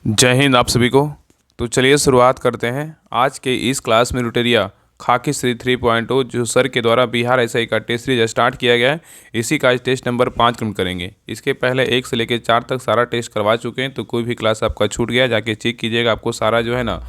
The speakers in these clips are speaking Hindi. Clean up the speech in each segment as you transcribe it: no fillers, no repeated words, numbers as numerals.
जय हिंद आप सभी को। तो चलिए शुरुआत करते हैं आज के इस क्लास में। रुटेरिया खाकी श्री 3.0 जो सर के द्वारा बिहार एसआई का टेस्ट सीरीज स्टार्ट किया गया है, इसी का आज टेस्ट नंबर 5 कंप्लीट करेंगे। इसके पहले 1 से लेकर 4 तक सारा टेस्ट करवा चुके हैं, तो कोई भी क्लास आपका छूट गया जाके चेक कीजिएगा। आपको सारा जो है ना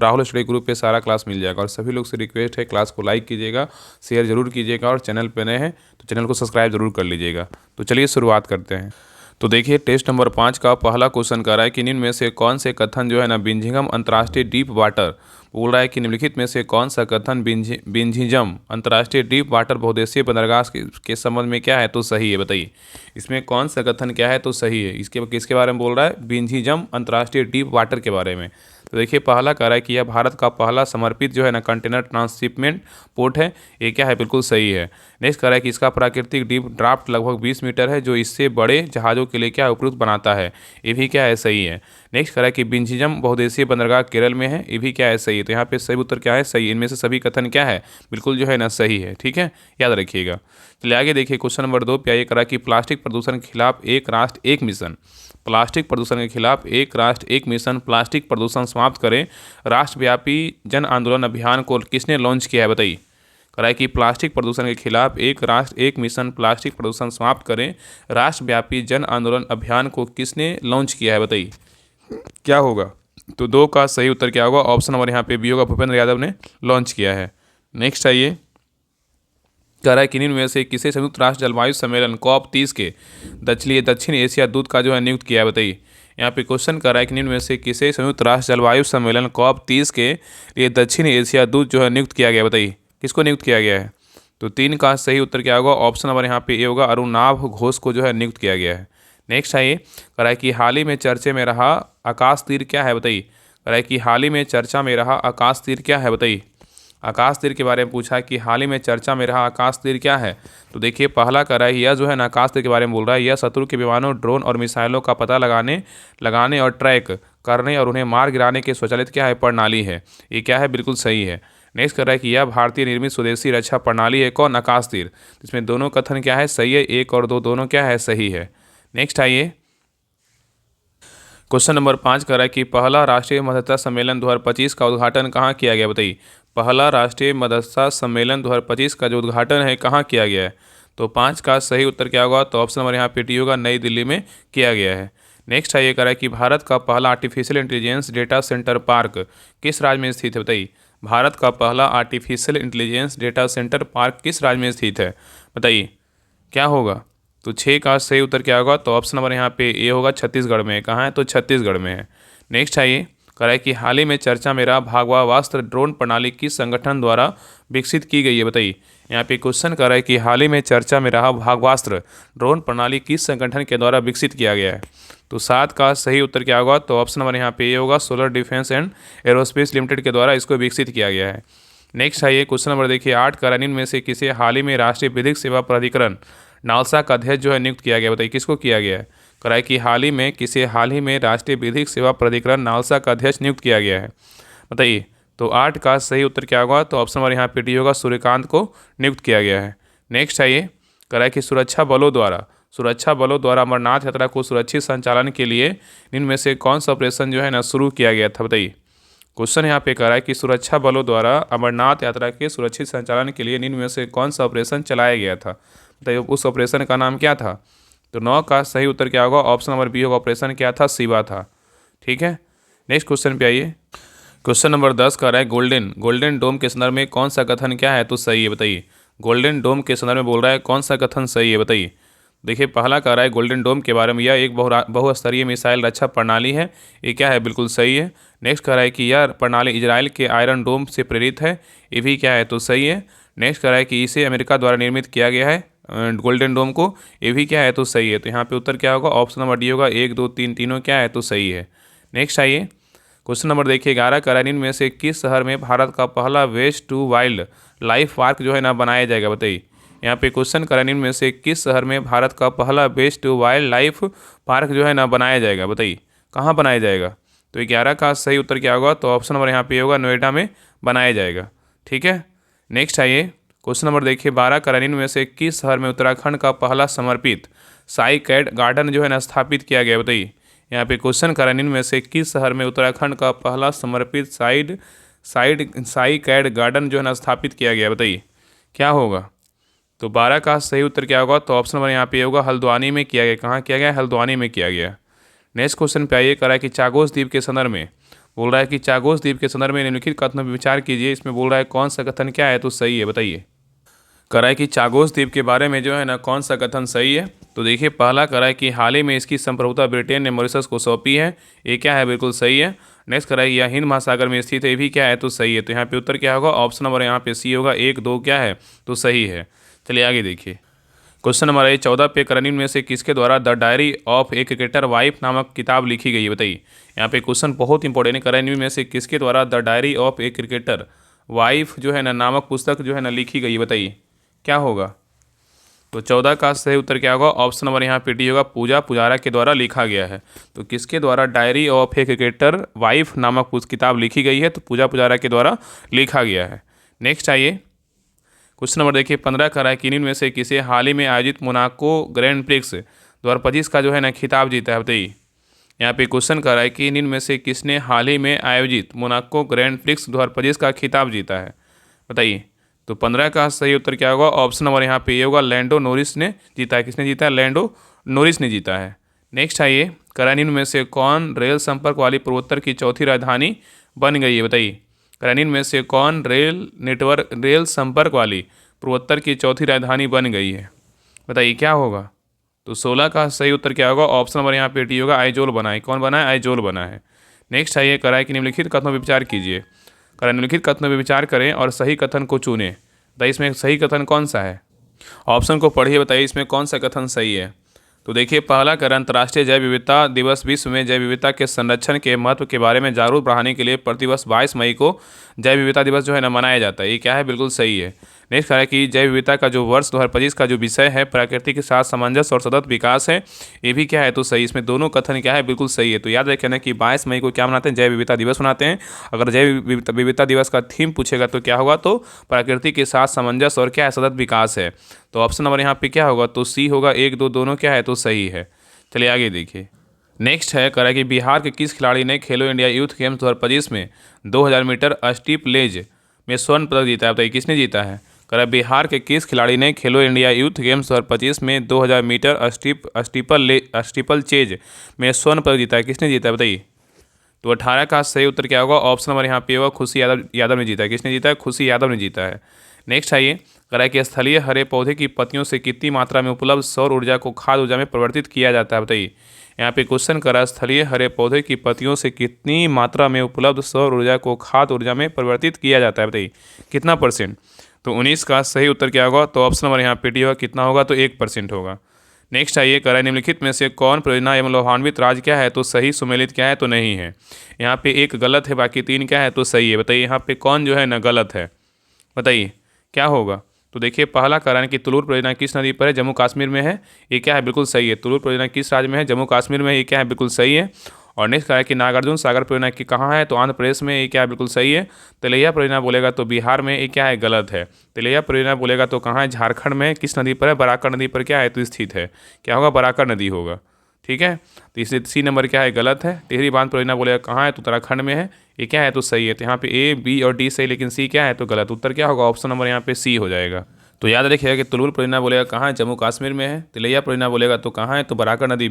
राहुल स्टडी ग्रुप पे सारा क्लास मिल जाएगा। और सभी लोग से रिक्वेस्ट है, क्लास को लाइक कीजिएगा, शेयर जरूर कीजिएगा, और चैनल पर नए हैं तो चैनल को सब्सक्राइब जरूर कर लीजिएगा। तो चलिए शुरुआत करते हैं। तो देखिए टेस्ट नंबर 5 का पहला क्वेश्चन कर रहा है कि निम्न में से कौन से कथन जो है ना बिंझिगम अंतर्राष्ट्रीय डीप वाटर, बोल रहा है कि निम्नलिखित में से कौन सा कथन बिंझिगम अंतर्राष्ट्रीय डीप वाटर बहुउद्देशीय बंदरगाह के संबंध में क्या है तो सही है। बताइए इसमें कौन सा कथन क्या है तो सही है। इसके किसके बारे में बोल रहा है? बिंझिगम अंतर्राष्ट्रीय डीप वाटर के बारे में। तो देखिए पहला कह रहा है कि यह भारत का पहला समर्पित जो है ना कंटेनर ट्रांसशिपमेंट पोर्ट है। ये क्या है? बिल्कुल सही है। नेक्स्ट कह रहा है कि इसका प्राकृतिक डीप ड्राफ्ट लगभग 20 मीटर है, जो इससे बड़े जहाज़ों के लिए क्या उपयुक्त बनाता है। ये भी क्या है? सही है। नेक्स्ट कह रहा है कि बिंझिगम बहुउद्देशीय बंदरगाह केरल में है। ये भी क्या है? सही है। तो यहाँ पे सही उत्तर क्या है? सही। इनमें से सभी कथन क्या है? बिल्कुल जो है ना सही है। ठीक है, याद रखिएगा। चलिए आगे देखिए क्वेश्चन नंबर 2 पे आइए। करा कि प्लास्टिक प्रदूषण के खिलाफ एक राष्ट्र एक मिशन, प्लास्टिक प्रदूषण के खिलाफ एक राष्ट्र एक मिशन, प्लास्टिक प्रदूषण समाप्त करें राष्ट्रव्यापी जन आंदोलन अभियान को किसने लॉन्च किया है? बताइए। कराए कि प्लास्टिक प्रदूषण के खिलाफ एक राष्ट्र एक मिशन, प्लास्टिक प्रदूषण समाप्त करें राष्ट्रव्यापी जन आंदोलन अभियान को किसने लॉन्च किया है? बताइए क्या होगा? तो 2 का सही उत्तर क्या होगा? ऑप्शन नंबर यहाँ पे बी होगा, भूपेंद्र यादव ने लॉन्च किया है। नेक्स्ट आइए, कह रहा है कि निम्न में से किसे संयुक्त राष्ट्र जलवायु सम्मेलन COP30 के दक्षिण एशिया दूत का जो है नियुक्त किया है? बताइए। यहाँ पे क्वेश्चन कर रहा है कि निम्न में से किसे संयुक्त राष्ट्र जलवायु सम्मेलन COP30 के लिए दक्षिण एशिया दूत जो है नियुक्त किया गया? बताइए किसको नियुक्त किया गया है? तो 3 का सही उत्तर क्या होगा? ऑप्शन नंबर यहाँ पे ए होगा, अरुणाभ घोष को जो है नियुक्त किया गया है। नेक्स्ट आइए, कह रहा है कि हाल ही में चर्चे में रहा आकाश तीर क्या है? बताइए। कह रहा है कि हाल ही में चर्चा में रहा आकाश तीर क्या है? बताइए। आकाश तीर के बारे में पूछा कि हाल ही में चर्चा में रहा आकाश तीर क्या है। तो देखिए पहला कह रहा है यह जो है ना आकाश तीर के बारे में बोल रहा है, यह शत्रु के विमानों, ड्रोन और मिसाइलों का पता लगाने और ट्रैक करने और उन्हें मार गिराने के स्वचालित क्या है? प्रणाली है। ये क्या है? बिल्कुल सही है। नेक्स्ट कह रहा है कि यह भारतीय निर्मित स्वदेशी रक्षा प्रणाली है। कौन? आकाश तीर। इसमें दोनों कथन क्या है? सही है। 1 और 2 दोनों क्या है? सही है। नेक्स्ट आइए, क्वेश्चन नंबर 5 कह रहा है कि पहला राष्ट्रीय मदरसा सम्मेलन 2025 का उद्घाटन कहाँ किया गया? बताइए। पहला राष्ट्रीय मदरसा सम्मेलन 2025 का जो उद्घाटन है कहाँ किया गया है? तो 5 का सही उत्तर क्या होगा? तो ऑप्शन नंबर यहाँ पे डी होगा, नई दिल्ली में किया गया है। नेक्स्ट आइए, कह रहा है कि भारत का पहला artificial intelligence data centre park किस राज्य में स्थित है? बताइए। भारत का पहला artificial intelligence data centre park किस राज्य में स्थित है? बताइए क्या होगा? तो 6 का सही उत्तर क्या होगा? तो ऑप्शन नंबर यहाँ पे ए होगा, छत्तीसगढ़ में। कहाँ है? तो छत्तीसगढ़ में है। नेक्स्ट आइए, कह रहा है कि हाल ही में चर्चा में रहा भागवास्त्र ड्रोन प्रणाली किस संगठन द्वारा विकसित की गई है? बताइए। यहाँ पे क्वेश्चन कर रहा है कि हाल ही में चर्चा में रहा भागवास्त्र ड्रोन प्रणाली किस संगठन के द्वारा विकसित किया गया है? तो 7 का सही उत्तर क्या होगा? तो ऑप्शन नंबर यहाँ पे ए होगा, solar defence and aerospace limited के द्वारा इसको विकसित किया गया है। नेक्स्ट आइए, क्वेश्चन नंबर देखिए 8 का, निम्न में से किसे हाल ही में राष्ट्रीय विधिक सेवा प्राधिकरण नालसा का अध्यक्ष जो है नियुक्त किया गया? बताइए किसको किया गया है? कराए कि हाल ही में राष्ट्रीय विधिक सेवा प्राधिकरण नालसा का अध्यक्ष नियुक्त किया गया है। बताइए। तो 8 का सही उत्तर क्या होगा? तो ऑप्शन नंबर यहाँ पे डी होगा, सूर्यकांत को नियुक्त किया गया है। नेक्स्ट आइए, कराए कि सुरक्षा बलों द्वारा अमरनाथ यात्रा को सुरक्षित संचालन के लिए निम्न में से कौन सा ऑपरेशन जो है ना शुरू किया गया था? बताइए। क्वेश्चन यहाँ पे कह रहा है कि सुरक्षा बलों द्वारा अमरनाथ यात्रा के सुरक्षित संचालन के लिए निम्न में से कौन सा ऑपरेशन चलाया गया था? बताइए उस ऑपरेशन का नाम क्या था? तो 9 का सही उत्तर क्या होगा? ऑप्शन नंबर बी होगा, ऑपरेशन क्या था? शिवा था। ठीक है, नेक्स्ट क्वेश्चन पे आइए। क्वेश्चन नंबर 10 कह रहा है गोल्डन डोम के संदर्भ में कौन सा कथन क्या है तो सही है? बताइए। गोल्डन डोम के संदर्भ में बोल रहा है, कौन सा कथन सही है? बताइए। देखिए पहला कह रहा है गोल्डन डोम के बारे में, यह एक बहुस्तरीय मिसाइल रक्षा प्रणाली है। ये क्या है? बिल्कुल सही है। नेक्स्ट कह रहा है कि यह प्रणाली इजराइल के आयरन डोम से प्रेरित है। ये भी क्या है? तो सही है। नेक्स्ट कह रहा है कि इसे अमेरिका द्वारा निर्मित किया गया है गोल्डन डोम को। ये भी क्या है? तो सही है। तो यहाँ पे उत्तर क्या होगा? ऑप्शन नंबर डी होगा, 1 2 3 तीनों क्या है? तो सही है। नेक्स्ट आइए, क्वेश्चन नंबर देखिए 11 कह रहा है में से किस शहर में भारत का पहला waste to wildlife park जो है ना बनाया जाएगा? बताइए। यहाँ पे क्वेश्चन कह रहा है में से किस शहर में भारत का पहला waste to wildlife park जो है ना बनाया जाएगा? बताइए कहाँ बनाया जाएगा? तो 11 का सही उत्तर क्या होगा? तो ऑप्शन नंबर यहाँ पे होगा, नोएडा में बनाया जाएगा। ठीक है, नेक्स्ट आइए, क्वेश्चन नंबर देखिए 12 कह रहा है में से किस शहर में उत्तराखंड का पहला समर्पित साई कैट गार्डन जो है ना स्थापित किया गया? बताइए। यहाँ पे क्वेश्चन करा निम्न में से किस शहर में उत्तराखंड का पहला समर्पित साई कैड गार्डन जो है ना स्थापित किया गया, बताइए क्या होगा। तो 12 का सही उत्तर क्या होगा, तो ऑप्शन नंबर यहाँ पे होगा हल्द्वानी में किया गया। कहाँ किया गया, हल्द्वानी में किया गया। नेक्स्ट क्वेश्चन पे आइए, करा है कि चागोस द्वीप के संदर्भ में, बोल रहा है कि चागोस द्वीप के संदर्भ में निम्नलिखित कथनों पर विचार कीजिए। इसमें बोल रहा है कौन सा कथन क्या है तो सही है, बताइए। करा है कि चागोस द्वीप के बारे में जो है ना कौन सा कथन सही है। तो देखिए पहला करा है कि हाल ही में इसकी संप्रभुता ब्रिटेन ने मॉरिशस को सौंपी है, ये क्या है, बिल्कुल सही है। नेक्स्ट करा है कि यह हिंद महासागर में स्थित है, ये भी क्या है तो सही है। तो यहाँ पे उत्तर क्या होगा, ऑप्शन नंबर यहाँ पे सी होगा, 1 2 क्या है तो सही है। चलिए आगे देखिए, क्वेश्चन नंबर 14 पे करनिन में से किसके द्वारा the diary of a cricketer wife नामक किताब लिखी गई है, बताइए। यहाँ पे क्वेश्चन बहुत इंपॉर्टेंट है, करनिन में से किसके द्वारा the diary of a cricketer wife जो है ना नामक पुस्तक जो है ना लिखी गई है, बताइए क्या होगा। तो 14 का सही उत्तर क्या होगा, ऑप्शन नंबर यहाँ पे डी होगा, पूजा पुजारा के द्वारा लिखा गया है। तो किसके द्वारा diary of a cricketer wife नामक किताब लिखी गई है, तो पूजा पुजारा के द्वारा लिखा गया है। नेक्स्ट आइए, क्वेश्चन नंबर देखिए 15 का है कि इनमें से किसे हाल ही में आयोजित मोनाको ग्रैंड प्रिक्स 2025 का जो है ना खिताब जीता है, बताइए। यहाँ पे क्वेश्चन कर रहा है कि इनमें से किसने हाल ही में आयोजित मोनाको ग्रैंड प्रिक्स 2025 का खिताब जीता है, बताइए। तो 15 का सही उत्तर क्या होगा, ऑप्शन नंबर यहाँ पे ये होगा, लैंडो नोरिस ने जीता है। किसने जीता है, लैंडो नोरिस ने जीता है। नेक्स्ट आइए, करानिन में से कौन रेल संपर्क वाली पूर्वोत्तर की चौथी राजधानी बन गई है, बताइए। करानिन में से कौन रेल संपर्क वाली पूर्वोत्तर की चौथी राजधानी बन गई है, बताइए क्या होगा। तो 16 का सही उत्तर क्या होगा, ऑप्शन नंबर यहाँ पे टी होगा, आइजोल बना है। कौन बना है, आइजोल बना है। नेक्स्ट आइए, कराए कि निम्नलिखित कथनों पर विचार कीजिए। निम्नलिखित कथनों पर विचार करें और सही कथन को चुनें, बताइए इसमें सही कथन कौन सा है। ऑप्शन को पढ़िए, बताइए इसमें कौन सा कथन सही है। तो देखिए पहला कथन, अंतर्राष्ट्रीय जैव विविधता दिवस विश्व में जैव विविधता के संरक्षण के महत्व के बारे में जागरूक बढ़ाने के लिए प्रतिवर्ष 22 मई को जैव विविधता दिवस जो है ना मनाया जाता है, ये क्या है, बिल्कुल सही है। नेक्स्ट है कि जैव विविधता का जो वर्ष 2025 का जो विषय है प्रकृति के साथ सामंजस्य और सतत विकास है, ये भी क्या है तो सही। इसमें दोनों कथन क्या है, बिल्कुल सही है। तो याद रखें ना कि 22 मई को क्या मनाते हैं, जैव विविधता दिवस मनाते हैं। अगर जैव विविधता दिवस का थीम पूछेगा तो क्या होगा, तो प्रकृति के साथ सामंजस्य और क्या है, सतत विकास है। तो ऑप्शन नंबर यहाँ पे क्या होगा, तो सी होगा, 1 2 दोनों क्या है तो सही है। चलिए आगे देखिए, नेक्स्ट है करा कि बिहार के किस खिलाड़ी ने खेलो इंडिया यूथ गेम्स 2025 में 2000 मीटर स्टीप लेज में स्वर्ण पदक जीता है, बताइए किसने जीता है। करा बिहार के किस खिलाड़ी ने खेलो इंडिया यूथ गेम्स 2025 में 2000 मीटर स्टीपल चेज में स्वर्ण पदक जीता है, किसने जीता है, बताइए। तो 18 का सही उत्तर क्या होगा, ऑप्शन नंबर यहाँ पे होगा, खुशी यादव ने जीता है। किसने जीता है, खुशी यादव ने जीता है। नेक्स्ट आइए, करा कि स्थलीय हरे पौधे की पत्तियों से कितनी मात्रा में उपलब्ध सौर ऊर्जा को खाद्य ऊर्जा में परिवर्तित किया जाता है, बताइए। यहाँ पे क्वेश्चन करा, स्थलीय हरे पौधे की पत्तियों से कितनी मात्रा में उपलब्ध सौर ऊर्जा को खाद्य ऊर्जा में परिवर्तित किया जाता है, बताइए कितना %। तो 19 का सही उत्तर क्या होगा, तो ऑप्शन नंबर यहाँ पे डी होगा, कितना होगा, तो 1% होगा। नेक्स्ट आइए, करा निम्नलिखित में से कौन परियोजना एवं लाभान्वित राज्य क्या है तो सही, सुमेलित क्या है तो नहीं है। यहाँ पे एक गलत है, बाकी 3 क्या है तो सही है, बताइए यहाँ पे कौन जो है ना गलत है, बताइए क्या होगा। तो देखिए पहला कारण कि तुलूर परियोजना किस नदी पर है, जम्मू कश्मीर में है, ये क्या है, बिल्कुल सही है। तुलूर परियोजना किस राज्य में है, जम्मू कश्मीर में है, ये क्या है, बिल्कुल सही है। और नेक्स्ट कहा है कि नागार्जुन सागर परियोजना की कहाँ है, तो आंध्र प्रदेश में, ये क्या है, बिल्कुल सही है। तिलैया परियोजना बोलेगा तो बिहार में, ये क्या है, गलत है। तिलैया परियोजना बोलेगा तो कहाँ है, झारखंड में, किस नदी पर है, बराकर नदी पर क्या है तो स्थित है, क्या होगा, बराकर नदी होगा, ठीक है। तो इसलिए सी नंबर क्या है, गलत है। टिहरी बांध परियोजना बोलेगा कहाँ है, तो उत्तराखंड में है, ये क्या है तो सही है। तो यहाँ पे ए बी और डी सही, लेकिन सी क्या है तो गलत। उत्तर क्या होगा, ऑप्शन नंबर यहाँ पे सी हो जाएगा। तो याद रखिएगा कि तुलूर परियोजना बोलेगा कहाँ है, जम्मू कश्मीर में है। तिलैया परियोजना बोलेगा तो कहाँ है, तो बराकर नदी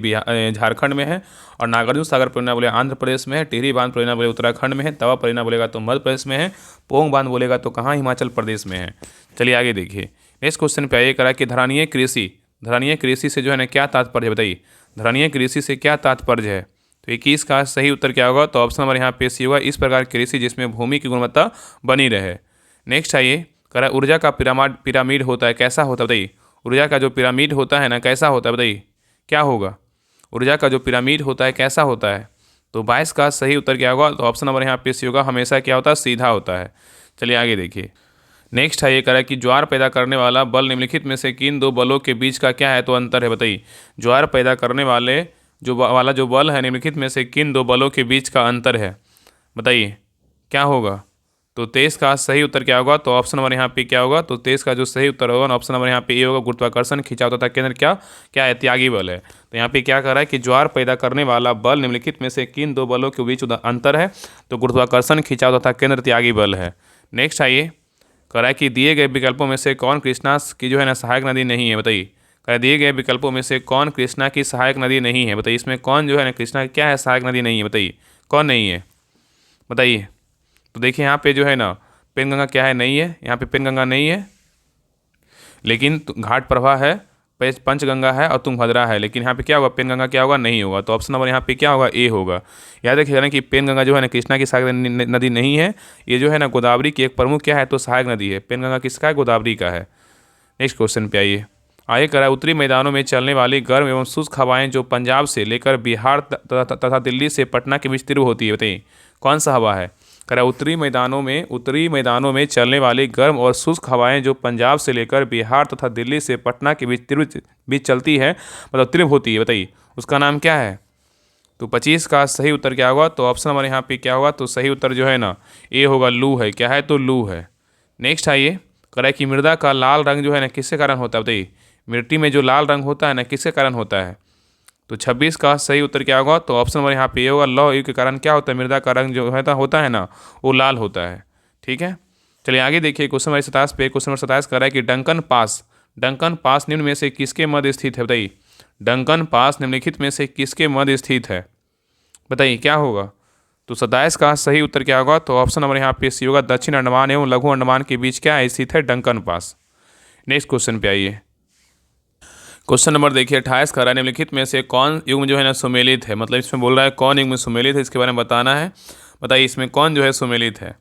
झारखंड में है। और नागार्जुन सागर परियोजना बोलेगा आंध्र प्रदेश में है। टिहरी बांध परियोजना बोलेगा उत्तराखंड में है। तवा परियोजना बोलेगा तो मध्य प्रदेश में है। पोंग बांध बोलेगा तो कहाँ, हिमाचल प्रदेश में है। चलिए आगे देखिए, नेक्स्ट क्वेश्चन पे आइए, करा कि धरानीय कृषि से जो है ना क्या तात्पर्य है, बताइए। धरानीय कृषि से क्या तात्पर्य है। तो 21 का सही उत्तर क्या होगा, तो ऑप्शन नंबर यहाँ पे सी होगा, इस प्रकार कृषि जिसमें भूमि की गुणवत्ता बनी रहे। नेक्स्ट आइए, करा ऊर्जा का पिरामिड होता है, कैसा होता है, बताइए। ऊर्जा का जो पिरामिड होता है ना, कैसा होता है, बताइए क्या होगा। ऊर्जा का जो पिरामिड होता है कैसा होता है। तो 22 का सही उत्तर क्या होगा, तो ऑप्शन नंबर यहाँ पे सी होगा, हमेशा क्या होता है, सीधा होता है। चलिए आगे देखिए, नेक्स्ट है ये करा कि ज्वार पैदा करने वाला बल निम्नलिखित में से किन दो बलों के बीच का क्या है तो अंतर है, बताइए। ज्वार पैदा करने वाले जो बल है निम्नलिखित में से किन दो बलों के बीच का अंतर है, बताइए क्या होगा। तो 23 का सही उत्तर क्या होगा? तो ऑप्शन नंबर यहाँ पे क्या होगा? तो 23 का जो सही उत्तर होगा ऑप्शन नंबर यहाँ पे ए होगा। गुरुत्वाकर्षण खिंचाव तथा केंद्र क्या है? त्यागी बल है। तो यहाँ पे क्या कर रहा है कि ज्वार पैदा करने वाला बल निम्नलिखित में से किन दो बलों के बीच अंतर है? तो गुरुत्वाकर्षण खिंचाव तथा केंद्र त्यागी बल है। नेक्स्ट आइए, कह रहा है कि दिए गए विकल्पों में से कौन कृष्णा की जो है ना सहायक नदी नहीं है? बताइए, कह रहा है दिए गए विकल्पों में से कौन कृष्णा की सहायक नदी नहीं है? बताइए, इसमें कौन जो है ना कृष्णा क्या है सहायक नदी नहीं है? बताइए कौन नहीं है, बताइए। तो देखिए यहाँ पे जो है ना पेनगंगा क्या है? नहीं है, यहाँ पे पेनगंगा नहीं है, लेकिन घाट प्रभा है, पंचगंगा है और तुंगभद्रा है। लेकिन यहाँ पे क्या होगा? पेनगंगा क्या होगा? नहीं होगा। तो ऑप्शन नंबर यहाँ पे क्या होगा? ए होगा। याद रखिएगा ना कि पेनगंगा जो है ना कृष्णा की सहायक नदी नहीं है, ये जो है ना गोदावरी की एक प्रमुख क्या है? तो सहायक नदी है। पेनगंगा किसका है? गोदावरी का है। नेक्स्ट क्वेश्चन पे आइए करा उत्तरी मैदानों में चलने वाली गर्म एवं शुष्क हवाएं जो पंजाब से लेकर बिहार तथा दिल्ली से पटना के बीच तीव्र होती है, बताइए कौन सा हवा है? करा उत्तरी मैदानों में चलने वाली गर्म और शुष्क हवाएं जो पंजाब से लेकर बिहार तथा दिल्ली से पटना के बीच चलती है, मतलब तीव्र होती है, बताइए उसका नाम क्या है? तो 25 का सही उत्तर क्या होगा? तो ऑप्शन नंबर यहाँ पे क्या होगा? तो सही उत्तर जो है ना ए होगा, लू है। क्या है? तो लू है। नेक्स्ट आइए, करा कि मृदा का लाल रंग जो है ना किसके कारण होता है? बताइए मिट्टी में जो लाल रंग होता है ना किसके कारण होता है? तो 26 का सही उत्तर क्या होगा? तो ऑप्शन नंबर यहाँ पे ये होगा, लौह युग के कारण क्या होता है? मृदा का रंग जो होता है ना वो लाल होता है। ठीक है, चलिए आगे देखिए क्वेश्चन नंबर 27 पे। क्वेश्चन नंबर 27 कर रहा है कि डंकन पास निम्न में से किसके मध्य स्थित है? बताइए डंकन पास निम्नलिखित में से किसके मध्य स्थित है? बताइए क्या होगा? तो 27 का सही उत्तर क्या होगा? तो ऑप्शन नंबर यहाँ पे सी होगा, दक्षिण अंडमान एवं लघु अंडमान के बीच क्या है? स्थित है डंकन पास। नेक्स्ट क्वेश्चन पे आइए। क्वेश्चन नंबर देखिए 28 कर रहा है निम्नलिखित में से कौन युग्म जो है ना सुमेलित है? मतलब इसमें बोल रहा है कौन युग्म सुमेलित है, इसके बारे में बताना है। बताइए इसमें कौन जो है सुमेलित है?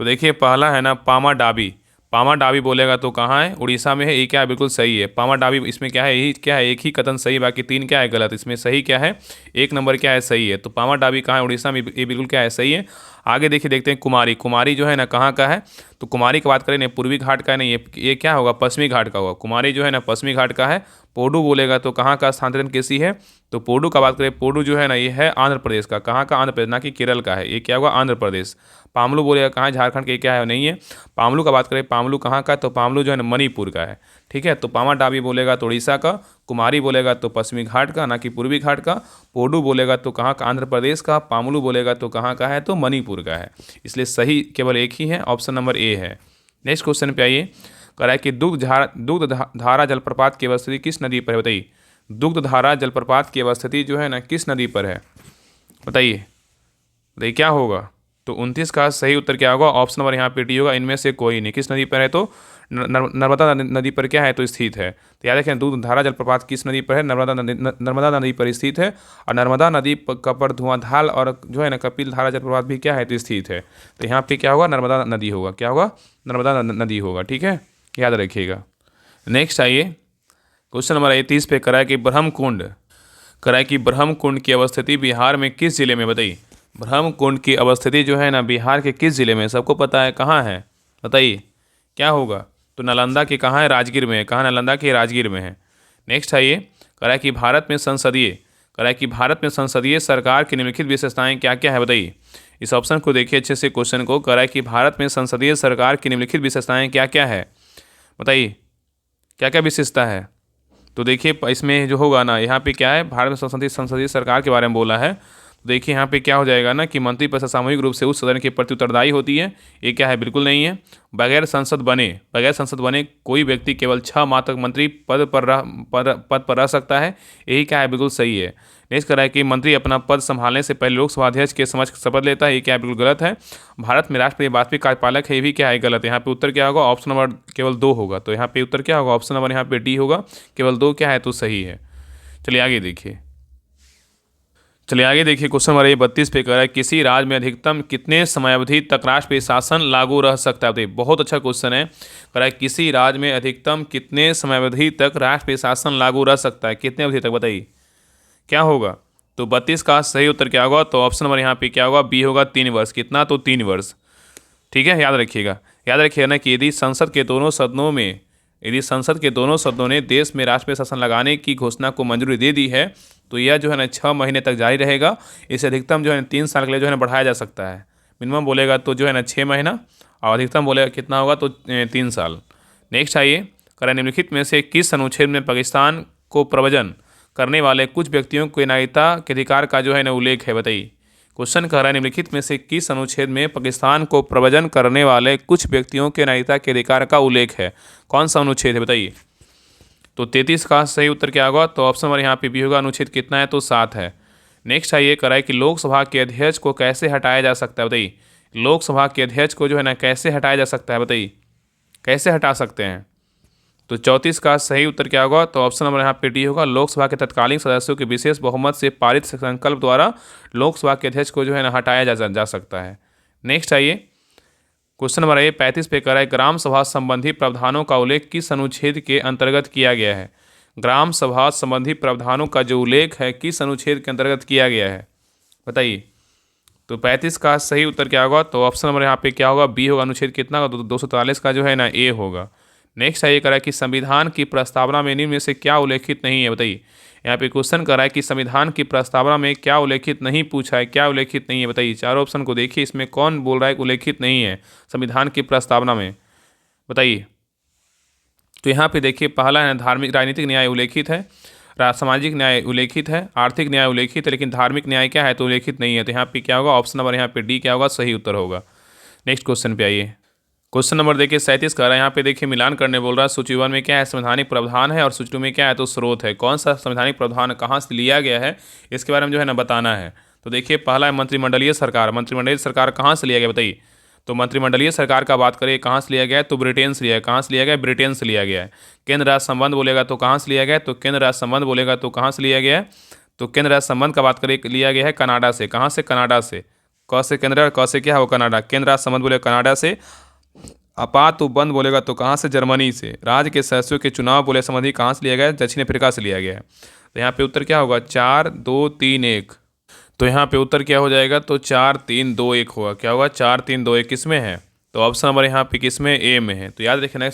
तो देखिए पहला है ना पामा डाबी बोलेगा तो कहाँ है? उड़ीसा में है। ये क्या है? बिल्कुल सही है। पामा डाबी इसमें क्या है? यही क्या है? एक ही कथन सही, बाकी 3 क्या है? गलत। इसमें सही क्या है? 1 नंबर क्या है? सही है। तो पामा डाबी कहाँ है? उड़ीसा में। ये बिल्कुल क्या है? सही है। आगे देखिए देखते हैं कुमारी जो है ना कहाँ का है? तो कुमारी की बात करें ना पूर्वी घाट का है, नहीं ये क्या होगा? पश्चिमी घाट का होगा। कुमारी जो है ना पश्चिमी घाट का है। पोडू बोलेगा तो कहाँ का स्थानांतरण कैसी है? तो पोडू का बात करें, पोडू जो है ना ये है आंध्र प्रदेश का। कहाँ का? आंध्र प्रदेश, ना कि केरल का है। ये क्या होगा? आंध्र प्रदेश। पामलू बोलेगा कहाँ? झारखंड के। क्या है? नहीं है। पामलू का बात करें, पामलू कहाँ का? तो पामलू जो है ना मणिपुर का है। ठीक है, तो पामा डाबी बोलेगा तो उड़ीसा का, कुमारी बोलेगा तो पश्चिमी घाट का, ना कि पूर्वी घाट का, पोडू बोलेगा तो कहाँ का? आंध्र प्रदेश का, पामलू बोलेगा तो कहाँ का है? तो मणिपुर का है। इसलिए सही केवल एक ही है, ऑप्शन नंबर ए है। नेक्स्ट क्वेश्चन पे आइए, कह रहा है कि दुग्ध धारा जलप्रपात की अवस्थिति किस नदी पर है? बताइए दुग्ध धारा जलप्रपात की अवस्थिति जो है ना किस नदी पर है? बताइए बताइए क्या होगा? तो 29 का सही उत्तर क्या होगा? ऑप्शन नंबर यहाँ पे डी होगा, इनमें से कोई नहीं। किस नदी पर है? तो नर्मदा नदी पर क्या है? तो स्थित है। तो याद रखें दूध धारा जलप्रपात किस नदी पर है? नर्मदा नदी पर स्थित है। और नर्मदा नदी पर धुआंधार और जो है ना कपिल धारा जलप्रपात भी क्या है? तो स्थित है। तो यहाँ पे क्या होगा? नर्मदा नदी होगा। क्या होगा? नर्मदा नदी होगा। ठीक है, याद रखिएगा। नेक्स्ट आइए क्वेश्चन नंबर 30 पे कराए कि ब्रह्म कुंड की अवस्थिति बिहार में किस जिले में? बताइए ब्रह्म कुंड की अवस्थिति जो है ना बिहार के किस जिले में? सबको पता है कहाँ है? बताइए क्या होगा? तो नालंदा के कहाँ है? राजगीर में है। कहाँ? नालंदा के राजगीर में है। नेक्स्ट आइए कराए कि भारत में संसदीय सरकार की निम्नलिखित विशेषताएं क्या क्या है? बताइए इस ऑप्शन को देखिए अच्छे से क्वेश्चन को। कराए कि भारत में संसदीय सरकार की निम्नलिखित विशेषताएं क्या क्या है? बताइए क्या क्या विशेषता है? तो देखिए इसमें जो होगा ना यहाँ पे क्या है? भारत में संसदीय सरकार के बारे में बोला है। तो देखिए यहाँ पे क्या हो जाएगा ना कि मंत्रिपरिषद सामूहिक रूप से उस सदन के प्रति उत्तरदायी होती है। ये क्या है? बिल्कुल नहीं है। बगैर संसद बने कोई व्यक्ति केवल 6 माह तक मंत्री पद पर रह सकता है। यही क्या है? बिल्कुल सही है। नेक्स्ट करा है कि मंत्री अपना पद संभालने से पहले लोकसभा अध्यक्ष के समक्ष शपथ लेता है। ये क्या है? बिल्कुल गलत है। भारत में राष्ट्रपति वास्तविक कार्यपालक है। ये भी क्या है? गलत है। यहाँ पे उत्तर क्या होगा? ऑप्शन नंबर केवल 2 होगा। तो यहाँ पे उत्तर क्या होगा? ऑप्शन नंबर यहाँ पे डी होगा, केवल 2 क्या है? तो सही है। चलिए आगे देखिए क्वेश्चन नंबर 32 पे कह रहा है किसी राज्य में अधिकतम कितने समयावधि तक राष्ट्रपति शासन लागू रह सकता है? बहुत अच्छा क्वेश्चन है। कह रहा है किसी राज्य में अधिकतम कितने समयावधि तक राष्ट्रपति शासन लागू रह सकता है? कितने अवधि तक? बताइए क्या होगा? तो 32 का सही उत्तर क्या होगा? तो ऑप्शन नंबर यहाँ पे क्या होगा? बी होगा, 3 वर्ष। कितना? तो 3 वर्ष। ठीक है, याद रखिएगा ना कि यदि संसद के दोनों सदनों ने देश में राष्ट्रपति शासन लगाने की घोषणा को मंजूरी दे दी है तो यह जो है ना 6 महीने तक जारी रहेगा। इसे अधिकतम जो है 3 साल के लिए जो है ना बढ़ाया जा सकता है। मिनिमम बोलेगा तो जो है ना 6 महीना और अधिकतम बोलेगा कितना होगा तो 3 साल। नेक्स्ट आइए, करें निम्नलिखित में से किस अनुच्छेद में पाकिस्तान को प्रव्रजन करने वाले कुछ व्यक्तियों को नागरिकता के अधिकार का जो है ना उल्लेख है, बताइए। क्वेश्चन कह रहा है निम्नलिखित में से किस अनुच्छेद में पाकिस्तान को प्रव्रजन करने वाले कुछ व्यक्तियों के नागरिकता के अधिकार का उल्लेख है, कौन सा अनुच्छेद है बताइए। तो 33 का सही उत्तर क्या होगा, तो ऑप्शन नंबर यहाँ पे बी होगा। अनुच्छेद कितना है तो 7 है। नेक्स्ट आइए, कराए कि लोकसभा के अध्यक्ष को कैसे हटाया जा सकता है, बताइए। लोकसभा के अध्यक्ष को जो है ना कैसे हटाया जा सकता है, बताइए, कैसे हटा सकते हैं। तो 34 का सही उत्तर क्या होगा, तो ऑप्शन नंबर यहाँ पे डी होगा। लोकसभा के तत्कालीन सदस्यों के विशेष बहुमत से पारित संकल्प द्वारा लोकसभा के अध्यक्ष को जो है ना हटाया जा सकता है। नेक्स्ट आइए, क्वेश्चन नंबर 35 पे कह रहा है ग्राम सभा संबंधी प्रावधानों का उल्लेख किस अनुच्छेद के अंतर्गत किया गया है। ग्राम सभा संबंधी प्रावधानों का जो उल्लेख है किस अनुच्छेद के अंतर्गत किया गया है, बताइए। तो 35 का सही उत्तर क्या होगा, तो ऑप्शन नंबर यहाँ पे क्या होगा, बी होगा। अनुच्छेद कितना का 243 का जो है ना ए होगा। नेक्स्ट है ये करा कि संविधान की प्रस्तावना में निम्न में से क्या उल्लेखित नहीं है, बताइए। यहाँ पे क्वेश्चन करा है कि संविधान की प्रस्तावना में क्या उल्लेखित नहीं पूछा है, क्या उल्लेखित नहीं है, बताइए। चारों ऑप्शन को देखिए, इसमें कौन बोल रहा है कि उल्लेखित नहीं है संविधान की प्रस्तावना में, बताइए। तो यहाँ पे देखिए, पहला है धार्मिक राजनीतिक न्याय उल्लेखित है, सामाजिक न्याय उल्लेखित है, आर्थिक न्याय उल्लेखित है, लेकिन धार्मिक न्याय क्या है तो उल्लेखित नहीं है। तो यहाँ पे क्या होगा, ऑप्शन नंबर यहाँ पे डी क्या होगा, सही उत्तर होगा। नेक्स्ट क्वेश्चन पे आइए। क्वेश्चन नंबर देखिए 37 का रहा है। यहाँ पे देखिए मिलान करने बोल रहा है। सूची 1 में क्या है, संवैधानिक प्रावधान है, और सूची 2 में क्या है तो स्रोत है। कौन सा संवैधानिक प्रावधान कहाँ से लिया गया है इसके बारे में जो है ना बताना है। तो देखिए पहला है मंत्रिमंडलीय सरकार। मंत्रिमंडलीय सरकार कहाँ से लिया गया, बताइए। तो मंत्रिमंडलीय सरकार का बात करें कहाँ से लिया गया है तो ब्रिटेन से लिया है। कहाँ से लिया गया है, ब्रिटेन से लिया गया है। केंद्र राज्य संबंध बोलेगा तो कहाँ से लिया गया है, तो केंद्र राज्य संबंध बोलेगा तो कहाँ से लिया गया है, तो केंद्र राज्य संबंध का बात करें लिया गया है कनाडा से। कहाँ से, कनाडा से। क से केंद्र, क से क्या है वो कनाडा। केंद्र राज्य संबंध बोलेगा कनाडा से। आपात उपबंध बोलेगा तो कहाँ से, जर्मनी से। राज्य के सदस्यों के चुनाव बोले संबंधी कहाँ से लिया गया है, दक्षिण अफ्रीका से लिया गया है। तो यहाँ पे उत्तर क्या होगा, 4 2 3 1। तो यहाँ पे उत्तर क्या हो जाएगा, तो 4 3 2 1 होगा। क्या होगा, 4 3 2 1 किसमें है, तो ऑप्शन नंबर यहाँ पे किसमें, ए में है। तो याद रखना,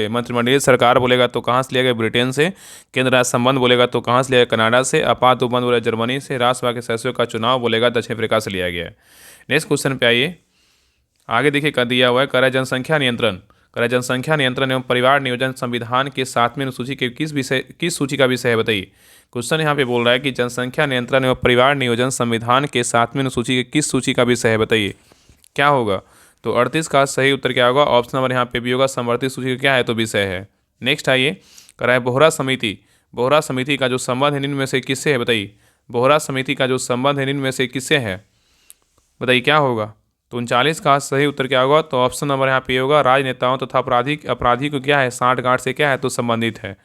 मंत्रिमंडलीय सरकार बोलेगा तो कहाँ से लिया गया, ब्रिटेन से। केंद्र राज्य संबंध बोलेगा तो कहाँ से लिया गया, कनाडा से। आपात उपबंध बोलेगा जर्मनी से। राज्यसभा के सदस्यों का चुनाव बोलेगा दक्षिण अफ्रीका से लिया गया है। नेक्स्ट क्वेश्चन पे आइए। आगे देखिए कर दिया हुआ है, करा जनसंख्या नियंत्रण। करा जनसंख्या नियंत्रण एवं परिवार नियोजन संविधान के 7वें अनुसूची के किस सूची का विषय है, बताइए। क्वेश्चन यहाँ पे बोल रहा है कि जनसंख्या नियंत्रण एवं परिवार नियोजन संविधान के 7वें अनुसूची के किस सूची का विषय है, बताइए। क्या होगा, तो 38 का सही उत्तर क्या होगा, ऑप्शन नंबर यहाँ पे भी होगा। समवर्ती सूची का क्या है तो विषय है। नेक्स्ट आइए, कराए बोहरा समिति। बोहरा समिति का जो संबंध है निम्न में से किससे है, बताइए। बोहरा समिति का जो संबंध है निम्न में से किससे है, बताइए क्या होगा। तो 39 का सही उत्तर क्या होगा, तो ऑप्शन नंबर यहाँ पे होगा। राजनेताओं तथा अपराधी को क्या है, सांठगांठ से क्या है तो संबंधित है।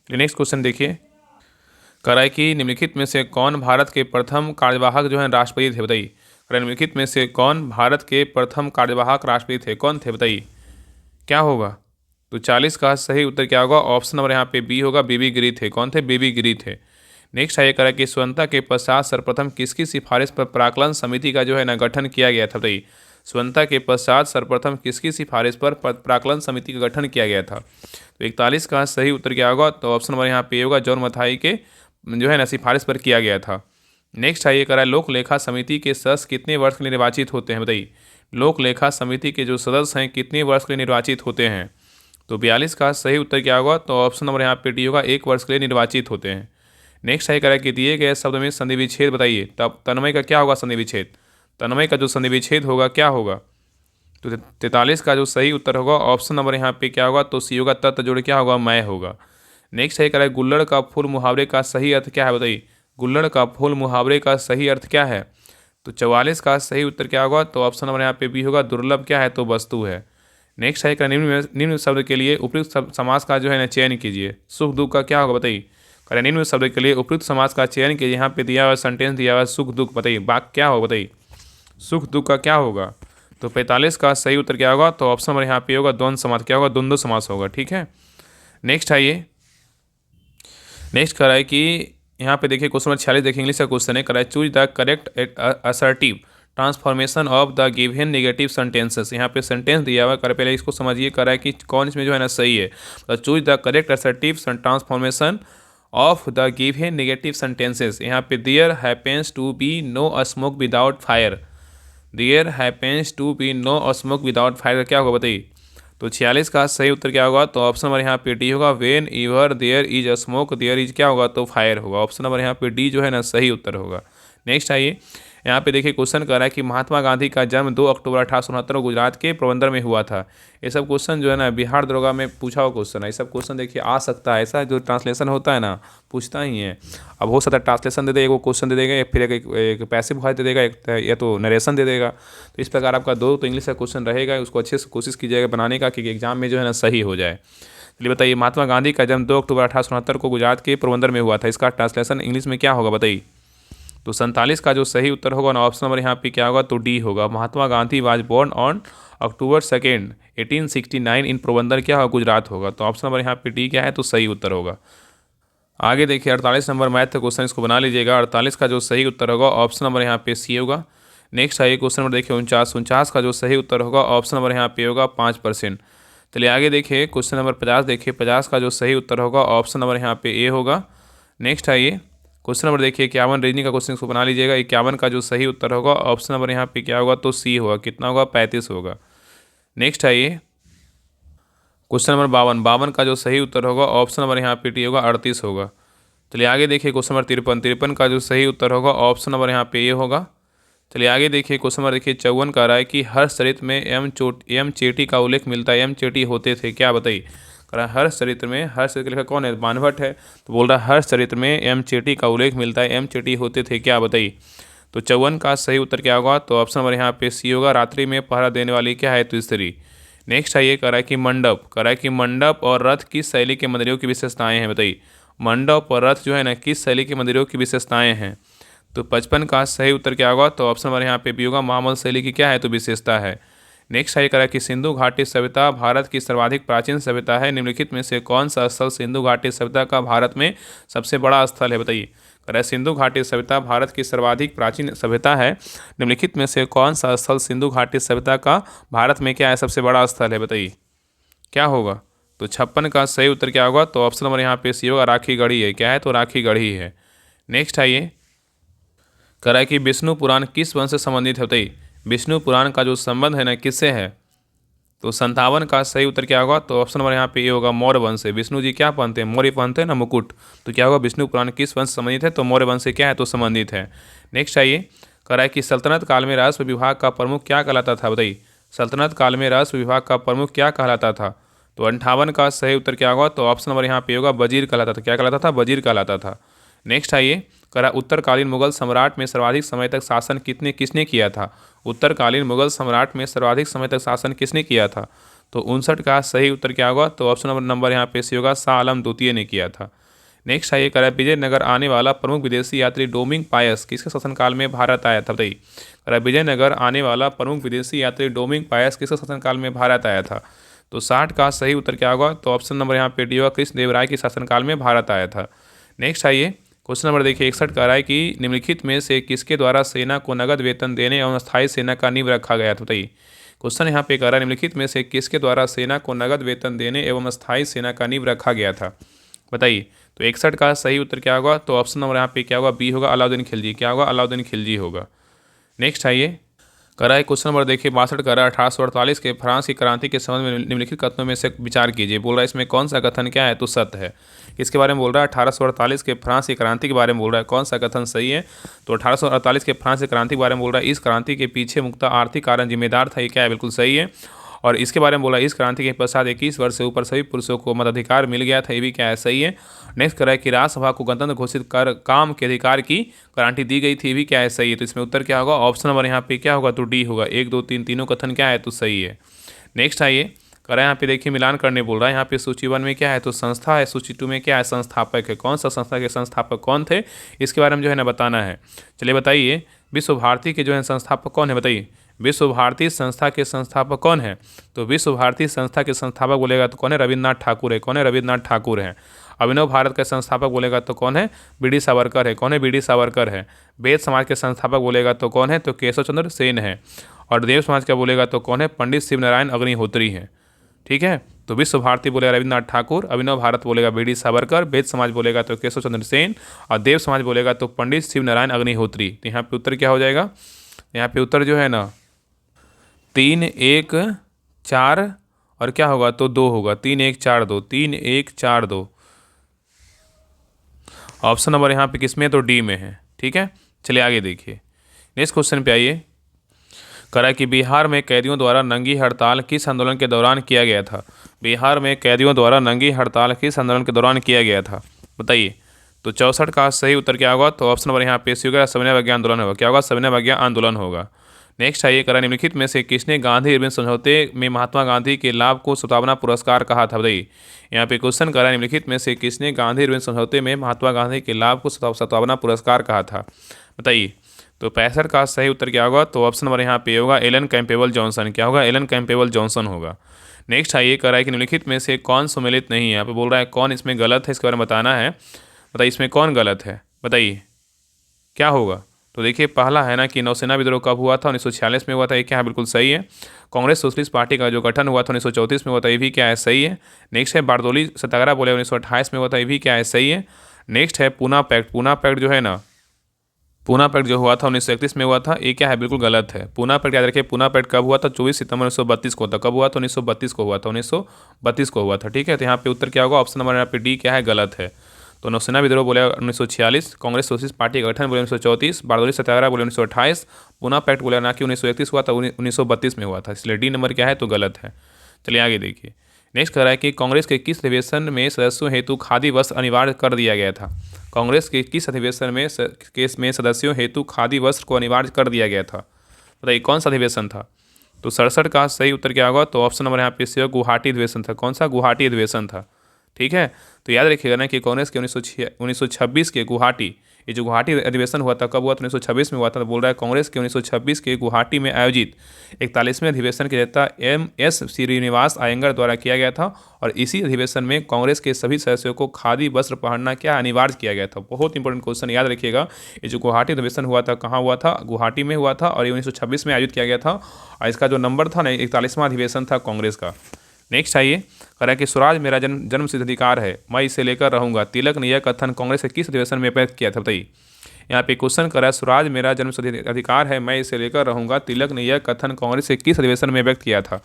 नेक्स्ट क्वेश्चन देखिए, कराए कि निम्नलिखित में से कौन भारत के प्रथम कार्यवाहक जो है राष्ट्रपति थे, बताइए। निम्नलिखित में से कौन भारत के प्रथम कार्यवाहक राष्ट्रपति थे, कौन थे, बताइए क्या होगा। तो 40 का सही उत्तर क्या होगा, ऑप्शन नंबर यहाँ पे बी होगा। बीबी गिरी थे। कौन थे, बीबी गिरी थे। नेक्स्ट है करा कि स्वतंत्रता के पश्चात सर्वप्रथम किसकी सिफारिश पर प्राक्कलन समिति का जो है ना गठन किया गया था, बताइए। स्वतंत्रता के पश्चात सर्वप्रथम किसकी सिफारिश पर प्राक्कलन समिति का गठन किया गया था। तो 41 का सही उत्तर क्या होगा, तो ऑप्शन नंबर यहाँ पे होगा। जॉन मथाई के जो है ना सिफारिश पर किया गया था। नेक्स्ट है ये करा लोक लेखा समिति के सदस्य कितने वर्ष के लिए निर्वाचित होते हैं, बताइए। लोक लेखा समिति के जो सदस्य हैं कितने वर्ष के लिए निर्वाचित होते हैं। तो 42 का सही उत्तर क्या होगा, तो ऑप्शन नंबर यहाँ पे डी होगा। 1 वर्ष के लिए निर्वाचित होते हैं। नेक्स्ट है करा कि दिए गए शब्द में संधि विच्छेद बताइए। तब तन्मय का क्या होगा, संधि विच्छेद। तन्मय का जो संधि विच्छेद होगा क्या होगा, तो 43 का जो सही उत्तर होगा ऑप्शन नंबर यहाँ पे क्या होगा, तो सी होगा। तत्व जोड़ क्या होगा, मैं होगा। नेक्स्ट है करा गुल्लड़ का फूल मुहावरे का सही अर्थ क्या है, बताइए। गुल्लड़ का फूल मुहावरे का सही अर्थ क्या है, तो 44 का सही उत्तर क्या होगा, तो ऑप्शन नंबर यहाँ पे बी होगा। दुर्लभ क्या है तो वस्तु है। नेक्स्ट है निम्न शब्द के लिए उपयुक्त समास का जो है ना चयन कीजिए। सुख दुख का क्या होगा, बताइए। निम्न शब्द के लिए उपयुक्त समास का चयन कीजिए। यहाँ पे दिया हुआ सेंटेंस दिया हुआ सुख दुख, बताइए वाक्य क्या होगा, बताइए। सुख दुख का क्या होगा, तो 45 का सही उत्तर क्या होगा, तो ऑप्शन नंबर यहाँ पे होगा। द्वंद्व समास क्या होगा, द्वंद्व समास होगा। ठीक है, नेक्स्ट आइए। नेक्स्ट कराए कि यहाँ पे देखिए क्वेश्चन नंबर 46 देखिए, इंग्लिश का क्वेश्चन है। कराए choose the correct assertive transformation of the given negative sentences. यहाँ पे सेंटेंस दिया हुआ है, पहले इसको समझिए। कराए कि कौन इसमें जो है ना सही है। तो choose the correct assertive transformation of the given negative sentences. यहाँ पे there happens to be no smoke without fire. There happens to be no smoke without fire, क्या होगा बताइए। तो 46 का सही उत्तर क्या होगा, तो ऑप्शन नंबर यहाँ पे डी होगा। Whenever there is a smoke there is क्या होगा, तो फायर होगा। ऑप्शन नंबर यहाँ पे डी जो है ना सही उत्तर होगा। नेक्स्ट आइए, यहाँ पे देखिए क्वेश्चन कर रहा है कि महात्मा गांधी का जन्म 2 अक्टूबर 1869 को गुजरात के पोरबंदर में हुआ था। ये सब क्वेश्चन जो है ना बिहार दरोगा में पूछा हुआ क्वेश्चन है। ये सब क्वेश्चन देखिए आ सकता है, ऐसा जो ट्रांसलेशन होता है ना पूछता ही है। अब हो सकता है ट्रांसलेशन दे देगा, वो क्वेश्चन दे देगा, या फिर एक पैसिव वॉइस दे देगा, एक या तो नरेशन दे देगा। तो इस प्रकार आपका 2 तो इंग्लिश का क्वेश्चन रहेगा, उसको अच्छे से कोशिश कीजिएगा बनाने का कि एग्जाम में जो है ना सही हो जाए। चलिए बताइए, महात्मा गांधी का जन्म 2 अक्टूबर 1869 को गुजरात के पोरबंदर में हुआ था। इसका ट्रांसलेशन इंग्लिश में क्या होगा बताइए। तो 47 का जो सही उत्तर होगा ना ऑप्शन नंबर यहाँ पे क्या होगा, तो डी होगा। Mahatma Gandhi was born on October 2 1869 इन पोरबंदर क्या होगा, गुजरात होगा। तो ऑप्शन नंबर यहाँ पे डी क्या है, तो सही उत्तर होगा। आगे देखिए 48 नंबर मैथ का क्वेश्चन, इसको बना लीजिएगा। 48 का जो सही उत्तर होगा ऑप्शन नंबर यहाँ पे सी होगा। नेक्स्ट आइए क्वेश्चन नंबर देखिए 49 का जो सही उत्तर होगा ऑप्शन नंबर यहाँ पे होगा 5%। चलिए आगे देखिए क्वेश्चन नंबर 50 देखिए, 50 का जो सही उत्तर होगा ऑप्शन नंबर यहाँ पे ए होगा। नेक्स्ट आइए क्वेश्चन नंबर देखिए 51 रीजनिंग का क्वेश्चन, इसको बना लीजिएगा। 51 का जो सही उत्तर होगा ऑप्शन नंबर यहाँ पे क्या होगा, तो सी होगा। कितना होगा, 35 होगा। नेक्स्ट आइए क्वेश्चन नंबर 52 का जो सही उत्तर होगा ऑप्शन नंबर यहाँ पे टी होगा, 38 होगा। चलिए आगे देखिए क्वेश्चन नंबर 53 का जो सही उत्तर होगा ऑप्शन नंबर यहाँ पे ये होगा। चलिए आगे देखिए क्वेश्चन नंबर देखिए 54 का रहा है कि हर चरित्र में एम चेटी का उल्लेख मिलता है। एम चेटी होते थे, क्या बताइए। कह रहा है हर चरित्र में, हर चरित्र लिखा कौन है, बानभट्ट है। तो बोल रहा है हर चरित्र में एम चेटी का उल्लेख मिलता है। एम चेटी होते थे, क्या बताइए। तो 54 का सही उत्तर क्या होगा, तो ऑप्शन नंबर यहाँ पे सी होगा। रात्रि में पहरा देने वाली क्या है, तो स्त्री। नेक्स्ट आइए कह रहा है कि मंडप, कह रहा है कि मंडप और रथ किस शैली के मंदिरों की विशेषताएं हैं बताइए। मंडप और रथ जो है ना किस शैली के मंदिरों की विशेषताएं हैं। तो 55 का सही उत्तर क्या होगा, तो ऑप्शन नंबर यहाँ पे बी होगा। महामल शैली की क्या है, तो विशेषता है। नेक्स्ट है करा कि सिंधु घाटी सभ्यता भारत की सर्वाधिक प्राचीन सभ्यता है। निम्नलिखित में से कौन सा स्थल सिंधु घाटी सभ्यता का भारत में सबसे बड़ा स्थल है बताइए। कह रहा है सिंधु घाटी सभ्यता भारत की सर्वाधिक प्राचीन सभ्यता है। निम्नलिखित में से कौन सा स्थल सिंधु घाटी सभ्यता का भारत में क्या है, सबसे बड़ा स्थल है बताइए, क्या होगा। तो 56 का सही उत्तर क्या होगा, तो ऑप्शन नंबर यहाँ पे सी होगा। राखी गढ़ी है, क्या है, तो राखी गढ़ी है। नेक्स्ट आइए कह रहा है कि विष्णु पुराण किस वंश से संबंधित है बताइए। विष्णु पुराण का जो संबंध है ना किससे है, तो 57 का सही उत्तर क्या होगा, तो ऑप्शन नंबर यहाँ पे ये होगा मौर्य वंश से। विष्णु जी क्या पहनते हैं, मौर्य पहनते हैं ना मुकुट। तो क्या होगा, विष्णु पुराण किस वंश से संबंधित है, तो मौर्य वंश से क्या है, तो संबंधित है। नेक्स्ट आइए कह रहा है कि सल्तनत काल में राजस्व विभाग का प्रमुख क्या कहलाता था बताइए। सल्तनत काल में राजस्व विभाग का प्रमुख क्या कहलाता था। तो 58 का सही उत्तर क्या होगा, तो ऑप्शन नंबर यहाँ पे होगा वजीर कहलाता था। क्या कहलाता था, वजीर कहलाता था। नेक्स्ट आइए कह रहा उत्तरकालीन मुगल सम्राट में सर्वाधिक समय तक शासन किसने किया था। उत्तरकालीन मुगल सम्राट में सर्वाधिक समय तक शासन किसने किया था। तो 59 का सही उत्तर क्या होगा, तो ऑप्शन नंबर यहाँ पे सी होगा। शाह आलम द्वितीय ने किया था। नेक्स्ट आइए कह रहा है विजयनगर आने वाला प्रमुख विदेशी यात्री डोमिंग पायस किसके शासनकाल में भारत आया था बताइए। कह रहा है विजयनगर आने वाला प्रमुख विदेशी यात्री डोमिंग पायस किसके शासनकाल में भारत आया था। तो 60 का सही उत्तर क्या होगा, तो ऑप्शन नंबर यहाँ पे डी होगा। कृष्णदेवराय के शासनकाल में भारत आया था। नेक्स्ट आइए क्वेश्चन नंबर देखिए 61 का रहा है कि निम्नलिखित में से किसके द्वारा सेना को नगद वेतन देने एवं स्थायी सेना का नींव रखा गया था बताइए। क्वेश्चन यहाँ पे कह रहा है निम्नलिखित में से किसके द्वारा सेना को नगद वेतन देने एवं स्थायी सेना का नींव रखा गया था बताइए। तो 61 का सही उत्तर क्या होगा, तो ऑप्शन नंबर यहाँ पे क्या होगा, बी होगा। अलाउद्दीन खिलजी, क्या होगा, अलाउद्दीन खिलजी होगा। नेक्स्ट आइए कह रहा है क्वेश्चन नंबर देखिए 62 का रहा है 1848 के फ्रांस की क्रांति के संबंध में निम्नलिखित कथनों में से विचार कीजिए। बोल रहा है इसमें कौन सा कथन क्या है, तो सत्य है। किसके बारे में बोल रहा है, 1848 के फ्रांस की क्रांति के बारे में बोल रहा है। कौन सा कथन सही है, तो 1848 के फ्रांस की क्रांति के बारे में बोल रहा है। इस क्रांति के पीछे मुख्यतः आर्थिक कारण जिम्मेदार था, ये क्या है, बिल्कुल सही है। और इसके बारे में बोला इस क्रांति के पश्चात 21 वर्ष से ऊपर सभी पुरुषों को मताधिकार मिल गया था, ये भी क्या है, सही है। नेक्स्ट कह रहा है कि राज्यसभा को गणतंत्र घोषित कर काम के अधिकार की गारंटी दी गई थी, ये भी क्या है, सही है। तो इसमें उत्तर क्या होगा, ऑप्शन नंबर यहाँ पे क्या होगा, तो डी होगा। 1 2 3 तीनों कथन क्या है, तो सही है। नेक्स्ट आइए कह रहा है यहाँ पे देखिए मिलान करने बोल रहा है। यहाँ पे सूची 1 में क्या है, तो संस्था है। सूची 2 में क्या है, संस्थापक है। कौन सा संस्था के संस्थापक कौन थे, इसके बारे में जो है ना बताना है। चलिए बताइए विश्व भारती के जो है संस्थापक कौन है बताइए। विश्व भारती संस्था के संस्थापक कौन है, तो विश्व भारती संस्था के संस्थापक बोलेगा तो कौन है, रविन्द्रनाथ ठाकुर है। कौन है, रविन्द्रनाथ ठाकुर है। अभिनव भारत का संस्थापक बोलेगा तो कौन है, बी.डी. सावरकर है। कौन है, बी.डी. सावरकर है। वेद समाज के संस्थापक बोलेगा तो कौन है, तो केशव चंद्र सेन है। और देव समाज का बोलेगा तो कौन है, पंडित शिवनारायण अग्निहोत्री है। ठीक है, तो विश्व भारती बोलेगा रविन्द्रनाथ ठाकुर, अभिनव भारत बोलेगा बी.डी. सावरकर, वेद समाज बोलेगा तो केशव चंद्र सेन, और देव समाज बोलेगा तो पंडित शिवनारायण अग्निहोत्री। तो यहाँ पे उत्तर क्या हो जाएगा, यहाँ पे उत्तर जो है ना 3 1 4 और क्या होगा तो 2 होगा, 3 1 4 2, 3 1 4 2। ऑप्शन नंबर यहाँ पे किस में है तो डी में है। ठीक है, चलिए आगे देखिए। नेक्स्ट क्वेश्चन पे आइए। करा कि बिहार में कैदियों द्वारा नंगी हड़ताल किस आंदोलन के दौरान किया गया था? बिहार में कैदियों द्वारा नंगी हड़ताल किस आंदोलन के दौरान किया गया था, बताइए। तो 64 का सही उत्तर क्या होगा? तो ऑप्शन नंबर यहाँ पे सी होगा, सविनय अवज्ञा आंदोलन होगा। क्या होगा? सविनय अवज्ञा आंदोलन होगा। नेक्स्ट आइए, करा निम्नलिखित में से किसने गांधी इरविन समझौते में महात्मा गांधी के लाभ को सद्भावना पुरस्कार कहा था, बताइए। यहाँ पे क्वेश्चन करा निम्नलिखित में से किसने गांधी इरविन समझौते में महात्मा गांधी के लाभ को सद्भावना पुरस्कार कहा था, बताइए। तो 65 का सही उत्तर क्या होगा? तो ऑप्शन नंबर यहाँ पे होगा एलन कैंपेबल जॉनसन। क्या होगा? एलन कैंपेबल जॉनसन होगा। नेक्स्ट आइए, करा है कि निम्नलिखित में से कौन सम्मिलित नहीं है? यहाँ पे बोल रहा है कौन इसमें गलत है, इसके बारे में बताना है। बताइए इसमें कौन गलत है, बताइए क्या होगा। तो देखिए पहला है ना कि नौसेना विद्रोह कब हुआ था? 1946 में हुआ था, ये क्या है? बिल्कुल सही है। कांग्रेस सोशलिस्ट पार्टी का जो गठन हुआ था 1934 में हुआ था, ये भी क्या है? सही है। नेक्स्ट है बारदोली सत्याग्रह बोले 1928 में हुआ था, ये भी क्या है? सही है। नेक्स्ट है पूना पैक्ट। पूना पैक्ट जो है ना, पूना पैक्ट जो हुआ था 1931 में हुआ था, ये क्या है? बिल्कुल गलत है। पूना पैक्ट याद रखिए, पूना पैक्ट कब हुआ था? 24 सितंबर 1932 को था। कब हुआ था? 1932 को हुआ था, 1932 को हुआ था। ठीक है, तो यहाँ पे उत्तर क्या होगा? ऑप्शन नंबर यहाँ पे डी क्या है? गलत है। तो नौसेना विद्रोह बोले 1946, कांग्रेस सोशलिस्ट पार्टी का गठन बोले 1934, बारदोली सत्याग्रह बोले 1928, पूना पैक्ट बोले ना कि 1931 हुआ था, 1932 में हुआ था, इसलिए डी नंबर क्या है? तो गलत है। चलिए आगे देखिए। नेक्स्ट कह रहा है कि कांग्रेस के किस अधिवेशन में सदस्यों हेतु खादी वस्त्र अनिवार्य कर दिया गया था? कांग्रेस के किस अधिवेशन में केस में सदस्यों हेतु खादी वस्त्र को अनिवार्य कर दिया गया था, बताइए कौन सा अधिवेशन था? तो 67 का सही उत्तर क्या होगा? तो ऑप्शन नंबर यहाँ पे से गुवाहाटी अधिवेशन था। कौन सा? गुवाहाटी अधिवेशन था। ठीक है, तो याद रखिएगा ना कि कांग्रेस के 1926 के गुवाहाटी, ये जो गुवाहाटी अधिवेशन हुआ था कब हुआ था? 1926 में हुआ था। तो बोल रहा है कांग्रेस के 1926 के गुवाहाटी में आयोजित 41वें अधिवेशन के नेता MS श्रीनिवास अयंगर द्वारा किया गया था, और इसी अधिवेशन में कांग्रेस के सभी सदस्यों को खादी वस्त्र पहनना क्या अनिवार्य किया गया था। बहुत इंपॉर्टेंट क्वेश्चन, याद रखिएगा। ये जो गुवाहाटी अधिवेशन हुआ था कहाँ हुआ था? गुवाहाटी में हुआ था, और ये 1926 में आयोजित किया गया था, और इसका जो नंबर था ना 41वां अधिवेशन था कांग्रेस का। नेक्स्ट आइए, कह रहा है कि स्वराज मेरा जन्म सिद्ध अधिकार है, मैं इसे लेकर रहूंगा, तिलक ने यह कथन कांग्रेस के किस अधिवेशन में व्यक्त किया था, बताइए। यहाँ पे क्वेश्चन कर रहा है स्वराज मेरा जन्म सिद्ध अधिकार है, मैं इसे लेकर रहूंगा, तिलक ने यह कथन कांग्रेस के किस अधिवेशन में व्यक्त किया था?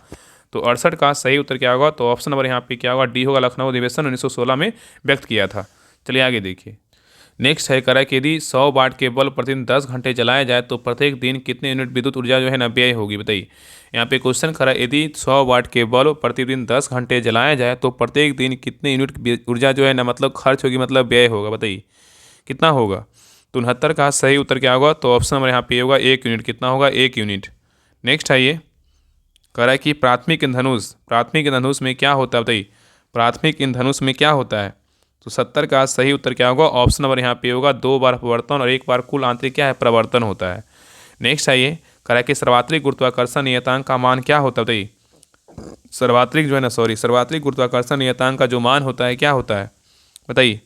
तो 68 का सही उत्तर क्या होगा? तो ऑप्शन नंबर यहाँ पे क्या होगा? डी होगा, लखनऊ अधिवेशन 1916 में व्यक्त किया था। चलिए आगे देखिए। नेक्स्ट है करा कि यदि 100 वाट के बल्ब प्रतिदिन 10 घंटे जलाया जाए तो प्रत्येक दिन कितने यूनिट विद्युत ऊर्जा जो है ना व्यय होगी, बताइए। यहाँ पे क्वेश्चन करा यदि 100 वाट के बल्ब प्रतिदिन 10 घंटे जलाया जाए तो प्रत्येक दिन कितने यूनिट ऊर्जा जो है ना मतलब खर्च होगी, मतलब व्यय होगा, बताइए कितना होगा। तो 69 का सही उत्तर क्या होगा? तो ऑप्शन नंबर यहाँ पे होगा 1 यूनिट। कितना होगा? 1 यूनिट। नेक्स्ट आइए, कह रहा है कि प्राथमिक इंधनुष में क्या होता है, बताइए प्राथमिक इंधनुष में क्या होता है? तो 70 का सही उत्तर क्या होगा? ऑप्शन नंबर यहाँ पे होगा 2 बार अपवर्तन और 1 बार कुल आंतरिक क्या है? प्रवर्तन होता है। नेक्स्ट आइए, कह रहा है कि सर्वात्रिक गुरुत्वाकर्षण नियतांक का मान क्या होता है, बताइए। सर्वात्रिक गुरुत्वाकर्षण नियतांक का जो मान होता है क्या होता है, बताइए।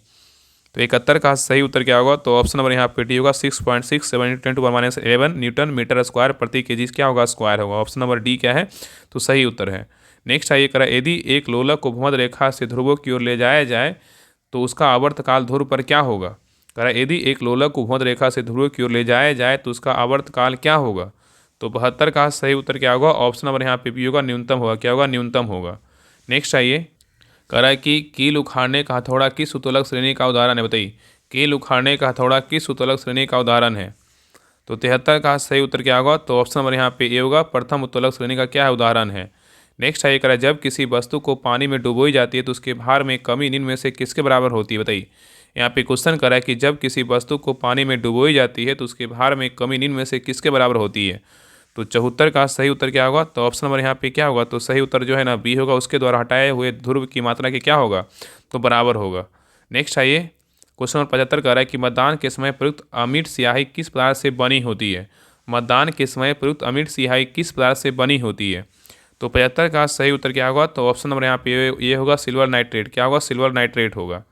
तो 71 का सही उत्तर क्या होगा? तो ऑप्शन नंबर यहाँ पे डी होगा 6.67 × 10⁻11 न्यूटन मीटर स्क्वायर प्रति केजी क्या होगा? स्क्वायर होगा। ऑप्शन नंबर डी क्या है? तो सही उत्तर है। नेक्स्ट आइए, करा यदि एक लोलक को भूमध्य रेखा से ध्रुवों की ओर ले जाया जाए तो उसका आवर्तकाल ध्रुव पर क्या होगा? करा यदि एक लोलक को भूमध्य रेखा से ध्रुव की ओर ले जाया जाए तो उसका आवर्तकाल क्या होगा? तो 72 का सही उत्तर क्या होगा? ऑप्शन नंबर यहाँ पे भी होगा न्यूनतम होगा। क्या होगा? न्यूनतम होगा। नेक्स्ट आइए, कह रहा है कि कील उखाड़ने का हथौड़ा किस उत्तोलक श्रेणी का उदाहरण है, बताइए। कील उखाड़ने का हथौड़ा किस उत्तोलक श्रेणी का उदाहरण है? तो 73 का सही उत्तर क्या होगा? तो ऑप्शन नंबर यहाँ पे ए होगा, प्रथम उत्तोलक श्रेणी का क्या है? उदाहरण है। नेक्स्ट आइए, कह रहा है जब किसी वस्तु को पानी में डुबोई जाती है तो उसके भार में कमी निम्न में से किसके बराबर होती है, बताइए। यहाँ पे क्वेश्चन कर रहा है कि जब किसी वस्तु को पानी में डुबोई जाती है तो उसके भार में कमी निम्न में से किसके बराबर होती है? तो 74 का सही उत्तर क्या होगा? तो ऑप्शन नंबर यहाँ पे क्या होगा? तो सही उत्तर जो है ना बी होगा, उसके द्वारा हटाए हुए ध्रुव की मात्रा के क्या होगा? तो बराबर होगा। नेक्स्ट आइए, क्वेश्चन नंबर 75 कह रहा है कि मतदान के समय प्रयुक्त अमीट स्याही किस पदार्थ से बनी होती है? मतदान के समय प्रयुक्त अमीट स्याही किस पदार्थ से बनी होती है? तो 75 का सही उत्तर क्या होगा? तो ऑप्शन नंबर यहाँ पे ये होगा सिल्वर नाइट्रेट। क्या होगा? सिल्वर नाइट्रेट होगा।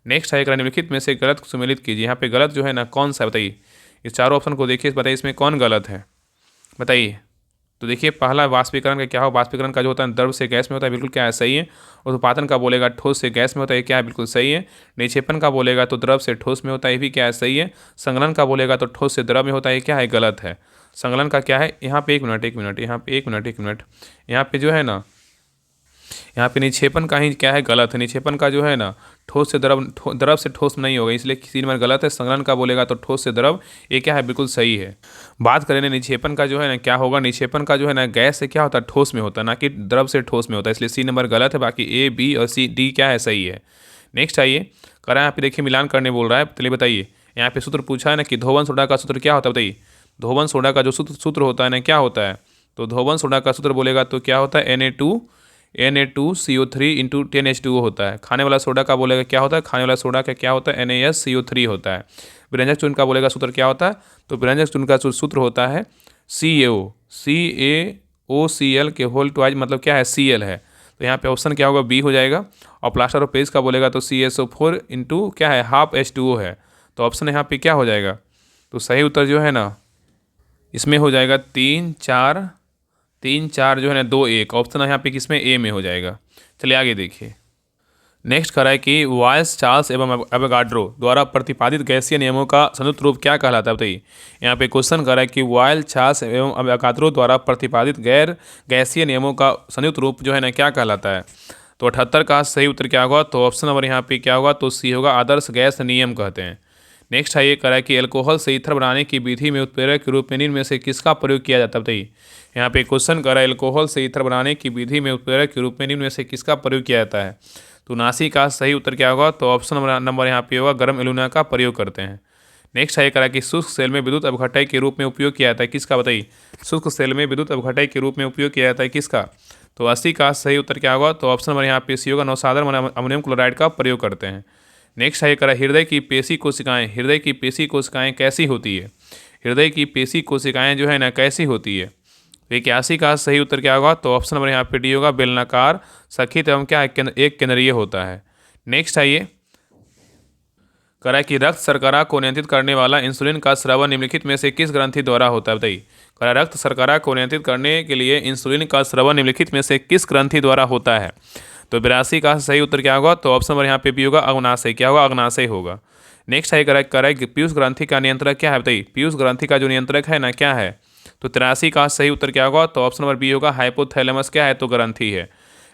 नेक्स्ट आइए, निम्नलिखित में से गलत सुमेलित कीजिए। यहाँ पे गलत जो है ना कौन सा है, बताइए। इस चारों ऑप्शन को देखिए, बताइए इसमें कौन गलत है, बताइए। तो देखिए पहला वाष्पीकरण का क्या हो? वाष्पीकरण का जो होता है द्रव से गैस में होता है, बिल्कुल क्या है? सही है। उत्पादन का बोलेगा ठोस से गैस में होता है, क्या है? बिल्कुल सही है। निक्षेपण का बोलेगा तो द्रव से ठोस में होता है, ये भी क्या है? सही है। संघनन का बोलेगा तो ठोस से द्रव में होता है, क्या है? गलत है। संकलन का क्या है, यहाँ पे 1 मिनट, यहाँ पे 1 मिनट, यहाँ पे जो है ना, यहाँ पे निक्षेपण का ही क्या है, गलत है। निक्षेपण का जो है ना, ठोस से द्रव, द्रव से ठोस में नहीं होगा, इसलिए 3 नंबर गलत है। संकलन का बोलेगा तो ठोस से द्रव, ये क्या है, बिल्कुल सही है। बात करें ना निक्षेपण का जो है ना, क्या होगा, निक्षेपण का जो है ना, गैस से क्या होता है, ठोस में होता है, ना कि द्रव से ठोस में होता है, इसलिए C नंबर गलत है। बाकी A, B और C, D क्या है, सही है। नेक्स्ट आइए, करा यहाँ पे देखिए मिलान करने बोल रहा है, चलिए बताइए। यहाँ पे सूत्र पूछा है ना कि धोवन सोडा का सूत्र क्या होता है, बताइए। धोवन सोडा का जो सूत्र होता है ना, क्या होता है, तो धोवन सोडा का सूत्र बोलेगा तो क्या होता है, Na2CO3 इंटू 10H2O होता है। खाने वाला सोडा का बोलेगा क्या होता है, खाने वाला सोडा का क्या होता है, NaSCO3 होता है। व्यंजक चूर्ण का बोलेगा सूत्र क्या होता है, तो व्यंजक चूर्ण का सूत्र होता है CaOCl के होल ट्वाइज, मतलब क्या है, Cl है। तो यहाँ पे ऑप्शन क्या होगा, बी हो जाएगा। और प्लास्टर ऑफ पेरिस का बोलेगा तो CaSO4 इंटू क्या है, हाफ H2O है। तो ऑप्शन यहाँ पे क्या हो जाएगा, तो सही उत्तर जो है ना, इसमें हो जाएगा 3, 4 जो है ना, 2, 1। ऑप्शन यहाँ पे किसमें, ए में हो जाएगा। चलिए आगे देखिए। नेक्स्ट करा है कि वायस, चार्ल्स एवं एवोगाड्रो द्वारा प्रतिपादित गैसीय नियमों का संयुक्त रूप क्या कहलाता है, बताइए। यहाँ पे क्वेश्चन करा है कि वायल, चार्ल्स एवं एवोगाड्रो द्वारा प्रतिपादित गैसीय नियमों का संयुक्त रूप जो है ना, क्या कहलाता है। तो 78 का सही उत्तर क्या होगा, तो ऑप्शन नंबर यहाँ पे क्या होगा, तो सी होगा, आदर्श गैस नियम कहते हैं। नेक्स्ट है ये करा है कि एल्कोहल से ईथर बनाने की विधि में उत्प्रेरक के रूप में निम्न में से किसका प्रयोग किया जाता है, बताइए। यहाँ पे क्वेश्चन करा है एल्कोहल से ईथर बनाने की विधि में उत्प्रेरक के रूप में निम्न में से किसका प्रयोग किया जाता है। तो 79 का सही उत्तर क्या होगा, तो ऑप्शन नंबर यहाँ पे होगा, गर्म एल्यूमिना का प्रयोग करते हैं। नेक्स्ट है करा कि शुष्क सेल में विद्युत अपघटय के रूप में उपयोग किया जाता है, किसका, बताइए। शुष्क सेल में विद्युत अपघटय के रूप में उपयोग किया जाता है, किसका। तो 80 का सही उत्तर क्या होगा, तो ऑप्शन नंबर यहाँ पे सी होगा, नौसाधारण अमोनियम क्लोराइड का प्रयोग करते हैं। नेक्स्ट है करा हृदय की पेशी कोशिकाएं कैसी होती है। हृदय की पेशी कोशिकाएं जो है ना, कैसी होती है। 81 का सही उत्तर क्या होगा, तो ऑप्शन नंबर यहाँ पे डी होगा, बेलनाकार, सखित एवं क्या एक केंद्रीय होता है। नेक्स्ट आइए, करा कि रक्त शर्करा को नियंत्रित करने वाला इंसुलिन का स्राव निम्नलिखित में से किस ग्रंथि द्वारा होता है, बताइए। करा रक्त शर्करा को नियंत्रित करने के लिए इंसुलिन का स्राव निम्नलिखित में से किस ग्रंथि द्वारा होता है। तो 82 का सही उत्तर क्या होगा, तो ऑप्शन नंबर यहाँ पे भी होगा, अग्नाशय। क्या होगा, अग्नाशय होगा। नेक्स्ट है करा कि पीयूष ग्रंथि का नियंत्रक क्या है, बताइए। पीयूष ग्रंथि का जो नियंत्रक है ना, क्या है। तो 83 का सही उत्तर क्या होगा, तो ऑप्शन नंबर बी होगा, हाइपोथैलेमस क्या है, तो ग्रंथि है।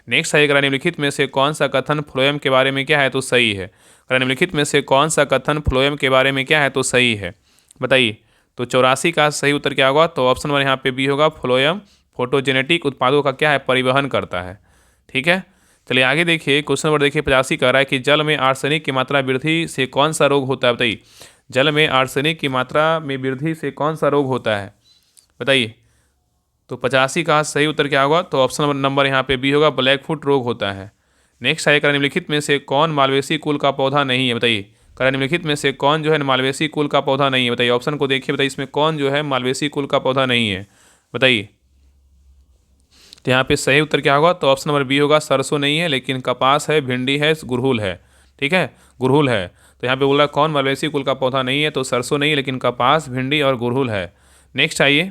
नेक्स्ट है निम्नलिखित में से कौन सा कथन फ्लोएम के बारे में क्या है, तो सही है। निम्नलिखित में से कौन सा कथन फ्लोएम के बारे में क्या है, तो सही है, बताइए। तो 84 का सही उत्तर क्या होगा, तो ऑप्शन नंबर यहाँ पे बी होगा, फ्लोएम फोटोजेनेटिक उत्पादों का क्या है, परिवहन करता है। ठीक है, चलिए आगे देखिए। क्वेश्चन नंबर देखिए 85 कह रहा है कि जल में आर्सेनिक की मात्रा वृद्धि से कौन सा रोग होता है, बताइए। जल में आर्सेनिक की मात्रा में वृद्धि से कौन सा रोग होता है, बताइए। तो 85 का सही उत्तर क्या होगा, तो ऑप्शन नंबर यहाँ पे बी होगा, ब्लैक फुट रोग होता है। नेक्स्ट है निम्नलिखित में से कौन मालवेसी कुल का पौधा नहीं है, बताइए। निम्नलिखित में से कौन जो है मालवेसी कुल का पौधा नहीं है, बताइए। ऑप्शन को देखिए, बताइए इसमें कौन जो है मालवेसी कुल का पौधा नहीं है, बताइए। तो यहाँ पे सही उत्तर क्या होगा, तो ऑप्शन नंबर बी होगा, सरसों नहीं है, लेकिन कपास है, भिंडी है, गुड़हल है। ठीक है, गुड़हल है। तो यहाँ पे बोल रहा है कौन मालवेसी कुल का पौधा नहीं है, तो सरसों नहीं, लेकिन कपास, भिंडी और गुड़हल है। नेक्स्ट आइए,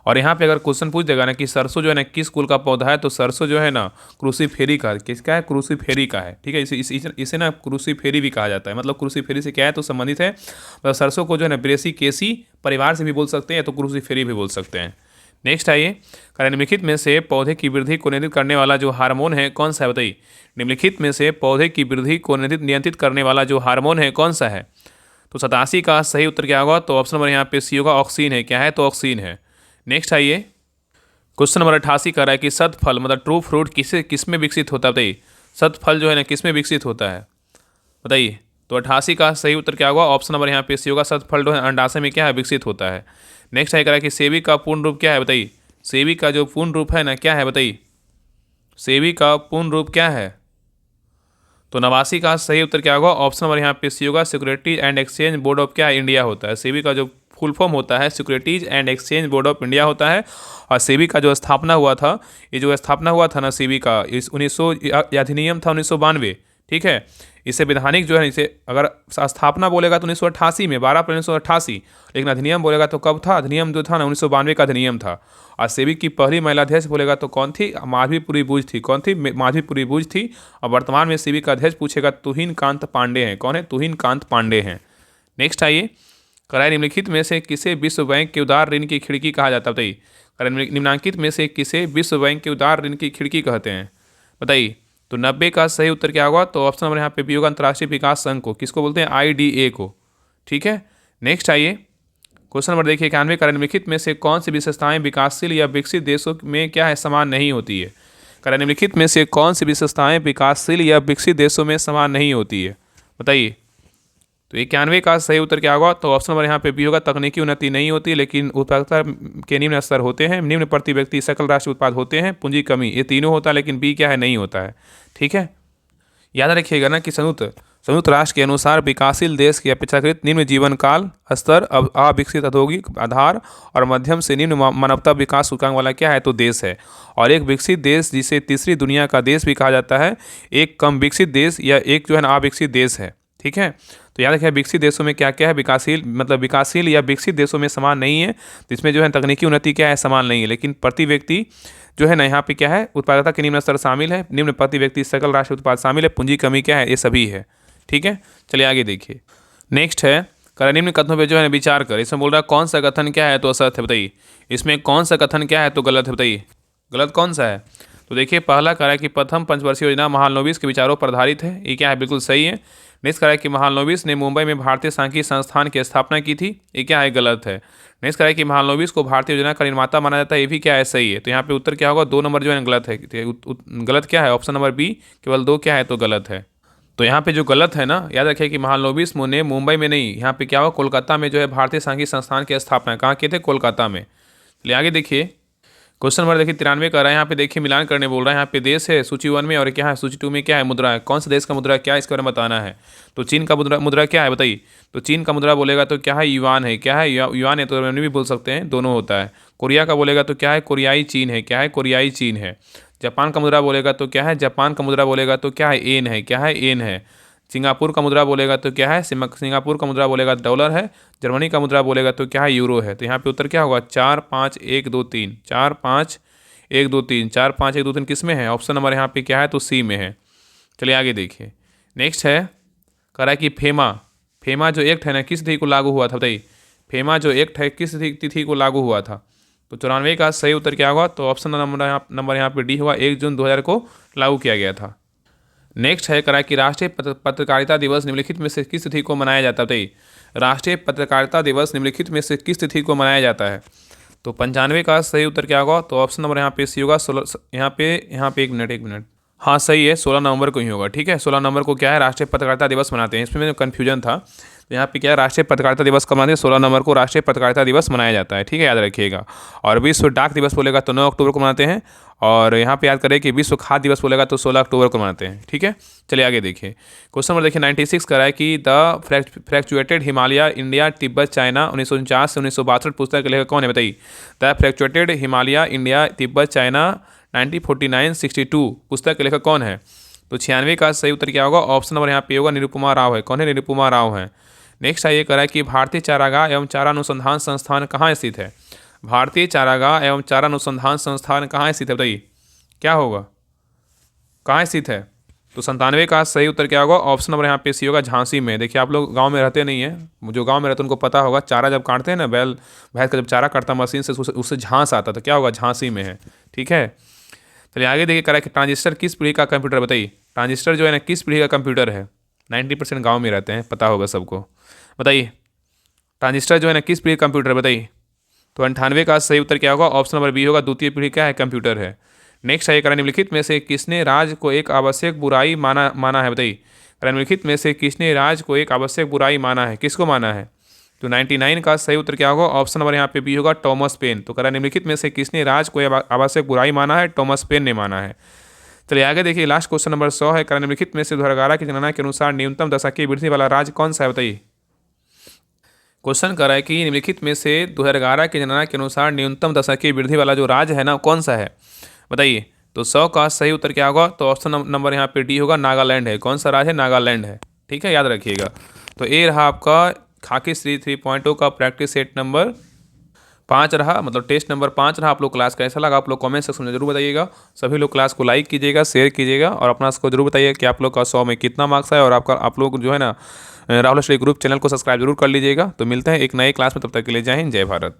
और यहाँ पे अगर क्वेश्चन पूछ देगा ना कि सरसों जो है ना किस कुल का पौधा है, तो सरसों जो है ना क्रूसीफेरी का, किसका है, क्रूसीफेरी का है। ठीक है, इसे ना क्रूसीफेरी भी कहा जाता है। मतलब क्रूसीफेरी से क्या है, तो संबंधित है। मतलब सरसों को जो है ना ब्रेसिकेसी परिवार से भी बोल सकते हैं, तो क्रूसीफेरी भी बोल सकते हैं। नेक्स्ट आइए, निम्नलिखित में से पौधे की वृद्धि को नियंत्रित करने वाला जो हार्मोन है कौन सा है, बताइए। निम्नलिखित में से पौधे की वृद्धि को नियंत्रित करने वाला जो हार्मोन है कौन सा है। तो 87 का सही उत्तर क्या होगा, तो ऑप्शन नंबर यहाँ पे सी होगा, ऑक्सीन है। क्या है, तो ऑक्सीन है। नेक्स्ट आइए, क्वेश्चन नंबर 88 कह रहा है कि सतफल मतलब ट्रू फ्रूट किस में विकसित होता है, बताइए। सतफल जो है ना किस में विकसित होता है, बताइए। तो 88 का सही उत्तर क्या होगा, ऑप्शन नंबर यहाँ पे सी होगा, सतफल जो है अंडाशय में क्या है, विकसित होता है। नेक्स्ट है कह रहा है कि सेबी का पूर्ण रूप क्या है, बताइए। सेबी का जो पूर्ण रूप है ना, क्या है, बताइए। सेबी का पूर्ण रूप क्या है। तो 89 का सही उत्तर क्या होगा, ऑप्शन नंबर यहाँ पे सी होगा, securities and exchange board of क्या है, इंडिया होता है। सेबी का जो फुल फॉर्म होता है securities and exchange board of India होता है। और सेबी का जो स्थापना हुआ था, ये जो स्थापना हुआ था ना सेबी का, इस 1900 अधिनियम था 1992। ठीक है, इसे वैधानिक जो है, इसे अगर स्थापना बोलेगा तो 1988 में, 12 अप्रैल 1988, लेकिन अधिनियम बोलेगा तो कब था, अधिनियम जो था ना 1992 का अधिनियम था। और सेबी की पहली महिला अध्यक्ष बोलेगा तो कौन थी, माधवीपुरी बूज थी। कौन थी, माधवीपुरी बूज थी। और वर्तमान में सेबी का अध्यक्ष पूछेगा तुहिन कांत पांडे हैं। कौन है, तुहिन कांत पांडे हैं। नेक्स्ट आइए, कराए निम्नलिखित में से किसे विश्व बैंक के उदार ऋण की खिड़की कहा जाता है? बताइए। कराए निम्नांकित में से किसे विश्व बैंक के उदार ऋण की खिड़की कहते हैं? बताइए। तो 90 का सही उत्तर क्या होगा? तो ऑप्शन नंबर यहाँ पे बी होगा, अंतर्राष्ट्रीय विकास संघ को। किसको बोलते हैं? IDA को। ठीक है, नेक्स्ट आइए क्वेश्चन नंबर देखिए 91 का निम्नलिखित में से कौन सी विशेषताएं विकासशील या विकसित देशों में क्या है समान नहीं होती है? कारण निम्नलिखित में से कौन सी विशेषताएं विकासशील या विकसित देशों में समान नहीं होती है? बताइए। तो 91 का सही उत्तर क्या होगा? तो ऑप्शन नंबर यहाँ पे बी होगा, तकनीकी उन्नति नहीं होती लेकिन उत्पादकता के निम्न स्तर होते हैं, निम्न प्रति व्यक्ति सकल राष्ट्रीय उत्पाद होते हैं, पूंजी कमी, ये तीनों होता है लेकिन बी क्या है? नहीं होता है। ठीक है, याद रखिएगा ना कि संयुक्त राष्ट्र के अनुसार विकासशील देश की अपेक्षाकृत निम्न जीवन काल स्तर, अविकसित औद्योगिक आधार और मध्यम से निम्न मानवता विकास सूचकांक वाला क्या है? तो देश है। और एक विकसित देश जिसे तीसरी दुनिया का देश भी कहा जाता है, एक कम विकसित देश या एक जो है ना अविकसित देश है। ठीक है, तो याद रखिए विकसित देशों में क्या क्या है? विकासशील मतलब विकासशील या विकसित देशों में समान नहीं है, जिसमें जो है तकनीकी उन्नति क्या है? समान नहीं है, लेकिन प्रति व्यक्ति जो है ना यहाँ पे क्या है? उत्पादकता के निम्न स्तर शामिल है, निम्न प्रति व्यक्ति सकल राष्ट्रीय उत्पाद शामिल है, पूंजी कमी क्या है? ये सभी है। ठीक है, चलिए आगे देखिए। नेक्स्ट है कर निम्न कथनों पे जो है विचार कर। इसमें बोल रहा है कौन सा कथन क्या है? तो असत्य है। बताइए इसमें कौन सा कथन क्या है? तो गलत है। बताइए गलत कौन सा है? तो देखिए पहला कह रहा है कि प्रथम पंचवर्षीय योजना महालनोबिस के विचारों पर आधारित है, ये क्या है? बिल्कुल सही है। नेक्स्ट कह रहा है कि महालनोबिस ने मुंबई में भारतीय सांख्यिकी संस्थान की स्थापना की थी, ये क्या है? गलत है। नेक्स्ट कह रहा है कि महालनोबिस को भारतीय योजना का निर्माता माना जाता है, ये भी क्या है? सही है। तो यहाँ पे उत्तर क्या होगा? 2 नंबर जो है गलत है। गलत क्या है? ऑप्शन नंबर बी केवल 2 क्या है? तो गलत है। तो यहाँ पे जो गलत है ना, याद रखिए कि महालनोबिस ने मुंबई में नहीं, यहाँ पे क्या हुआ? कोलकाता में जो है भारतीय सांख्यिकी संस्थान की स्थापना कहाँ किए थे? कोलकाता में। चलिए आगे देखिए क्वेश्चन नंबर देखिए 93 का रहा है। यहाँ पे देखिए मिलान करने बोल रहा है। यहाँ पे देश है सूची 1 में और क्या है? सूची 2 में क्या है? मुद्रा है। कौन सा देश का मुद्रा क्या है? इसके बारे में बताना है। तो चीन का मुद्रा क्या है? बताइए। तो चीन का मुद्रा बोलेगा तो क्या है? युआन है। क्या है? युआन है, तो हमने भी बोल सकते हैं, दोनों होता है। कोरिया का बोलेगा तो क्या है? कोरियाई चीन है। क्या है? कोरियाई चीन है। जापान का मुद्रा बोलेगा तो क्या है? जापान का मुद्रा बोलेगा तो क्या है? एन है। क्या है? एन है। सिंगापुर का मुद्रा बोलेगा तो क्या है? सिंगापुर का मुद्रा बोलेगा डॉलर है। जर्मनी का मुद्रा बोलेगा तो क्या है? यूरो है। तो यहाँ पे उत्तर क्या होगा? 4 5 1 2 3 4 5 1 2 3 4 5 1 2 3 किस में है? ऑप्शन नंबर यहाँ पे क्या है? तो सी में है। चलिए आगे देखिए। नेक्स्ट है कह रहा है कि फेमा जो एक्ट है ना किस तिथि को लागू हुआ था? बताइए फेमा जो एक्ट है किस तिथि को लागू हुआ था? तो 94 का सही उत्तर क्या होगा? तो ऑप्शन नंबर यहाँ पे डी होगा, 1 जून 2000 को लागू किया गया था। नेक्स्ट है करा कि राष्ट्रीय पत्रकारिता दिवस निम्नलिखित में से किस तिथि को मनाया जाता है? राष्ट्रीय पत्रकारिता दिवस निम्नलिखित में से किस तिथि को मनाया जाता है? तो 95 का सही उत्तर क्या होगा? तो ऑप्शन नंबर यहाँ पे सी होगा। 16 यहाँ पे एक मिनट हाँ सही है, 16 नवंबर को ही होगा। ठीक है, 16 नवंबर को क्या है? राष्ट्रीय पत्रकारिता दिवस मनाते हैं। इसमें जो कन्फ्यूजन था, तो यहाँ पे क्या है? राष्ट्रीय पत्रकारिता दिवस कब मनाते हैं? 16 नवंबर को राष्ट्रीय पत्रकारिता दिवस मनाया जाता है। ठीक है, याद रखिएगा। और विश्व डाक दिवस बोलेगा तो 9 अक्टूबर को मनाते हैं। और यहाँ पे याद करें कि विश्व खाद्य दिवस बोलेगा तो 16 अक्टूबर को मनाते हैं। ठीक है, चलिए आगे देखिए। क्वेश्चन नंबर देखिए 96 का है कि the fractured Himalaya India Tibet China 1949 से 1962 पुस्तक के लेखक कौन है? बताइए। The fractured Himalaya India Tibet China 1949-62 पुस्तक के लेखक कौन है? तो 96 का सही उत्तर क्या होगा? ऑप्शन नंबर यहाँ पे होगा, निरुपमा राव है। कौन है? निरुपमा राव है। नेक्स्ट आइए करा है कि भारतीय चारागाह एवं चारा अनुसंधान संस्थान कहाँ स्थित है? भारतीय चारागाह एवं चारा अनुसंधान संस्थान कहाँ स्थित है? बताइए क्या होगा? कहाँ स्थित है? तो 97 का सही उत्तर क्या होगा? ऑप्शन नंबर यहाँ पे सी होगा, झांसी में। देखिए आप लोग गांव में रहते नहीं हैं, जो गांव में रहते हैं उनको पता होगा, चारा जब काटते हैं ना, भैंस का जब चारा काटता मशीन से उससे झांस आता, तो क्या होगा? झांसी में है। ठीक है, चलिए आगे देखिए करा कि ट्रांजिस्टर किस पीढ़ी का कंप्यूटर? बताइए ट्रांजिस्टर जो है ना किस पीढ़ी का कंप्यूटर है? 90% गाँव में रहते हैं, पता होगा सबको। बताइए ट्रांजिस्टर जो है ना किस पीढ़ी का कंप्यूटर? बताइए। तो 98 का सही उत्तर क्या होगा? ऑप्शन नंबर बी होगा, द्वितीय पीढ़ी क्या है? कंप्यूटर है। नेक्स्ट है निम्नलिखित में से किसने राज को एक आवश्यक बुराई माना है? बताइए निम्नलिखित में से किसने राज को एक आवश्यक बुराई माना है? किसको माना है? तो 99 का सही उत्तर क्या होगा? ऑप्शन नंबर यहाँ पे बी होगा, टॉमस पेन। तो करा निम्नलिखित में से किसने राज को आवश्यक बुराई माना है? टॉमस पेन ने माना है। चलिए आगे देखिए, लास्ट क्वेश्चन नंबर 100 है। करा निम्नलिखित में से 2011 की जनगणना के अनुसार न्यूनतम दशकीय वृद्धि वाला राज्य कौन सा है? बताइए। क्वेश्चन कर रहा है कि निम्नलिखित में से 2011 की जनगणना के अनुसार न्यूनतम दशकीय वृद्धि वाला जो राज्य है ना कौन सा है? बताइए। तो 100 का सही उत्तर क्या होगा? तो ऑप्शन नंबर यहाँ पे डी होगा, नागालैंड है। कौन सा राज्य है? नागालैंड है। ठीक है, याद रखिएगा। तो ये रहा आपका खाकी श्री 3.0 का प्रैक्टिस सेट नंबर 5 रहा, मतलब टेस्ट नंबर 5 रहा। आप लोग क्लास कैसा लगा आप लोग कमेंट सेक्शन में जरूर बताइएगा। सभी लोग क्लास को लाइक कीजिएगा, शेयर कीजिएगा और अपना इसको जरूर बताइएगा कि आप लोग का 100 में कितना मार्क्स है। और आप लोग जो है ना राहुल स्टडी ग्रुप चैनल को सब्सक्राइब जरूर कर लीजिएगा। तो मिलते हैं एक नए क्लास में, तब तक के लिए जय हिंद, जय भारत।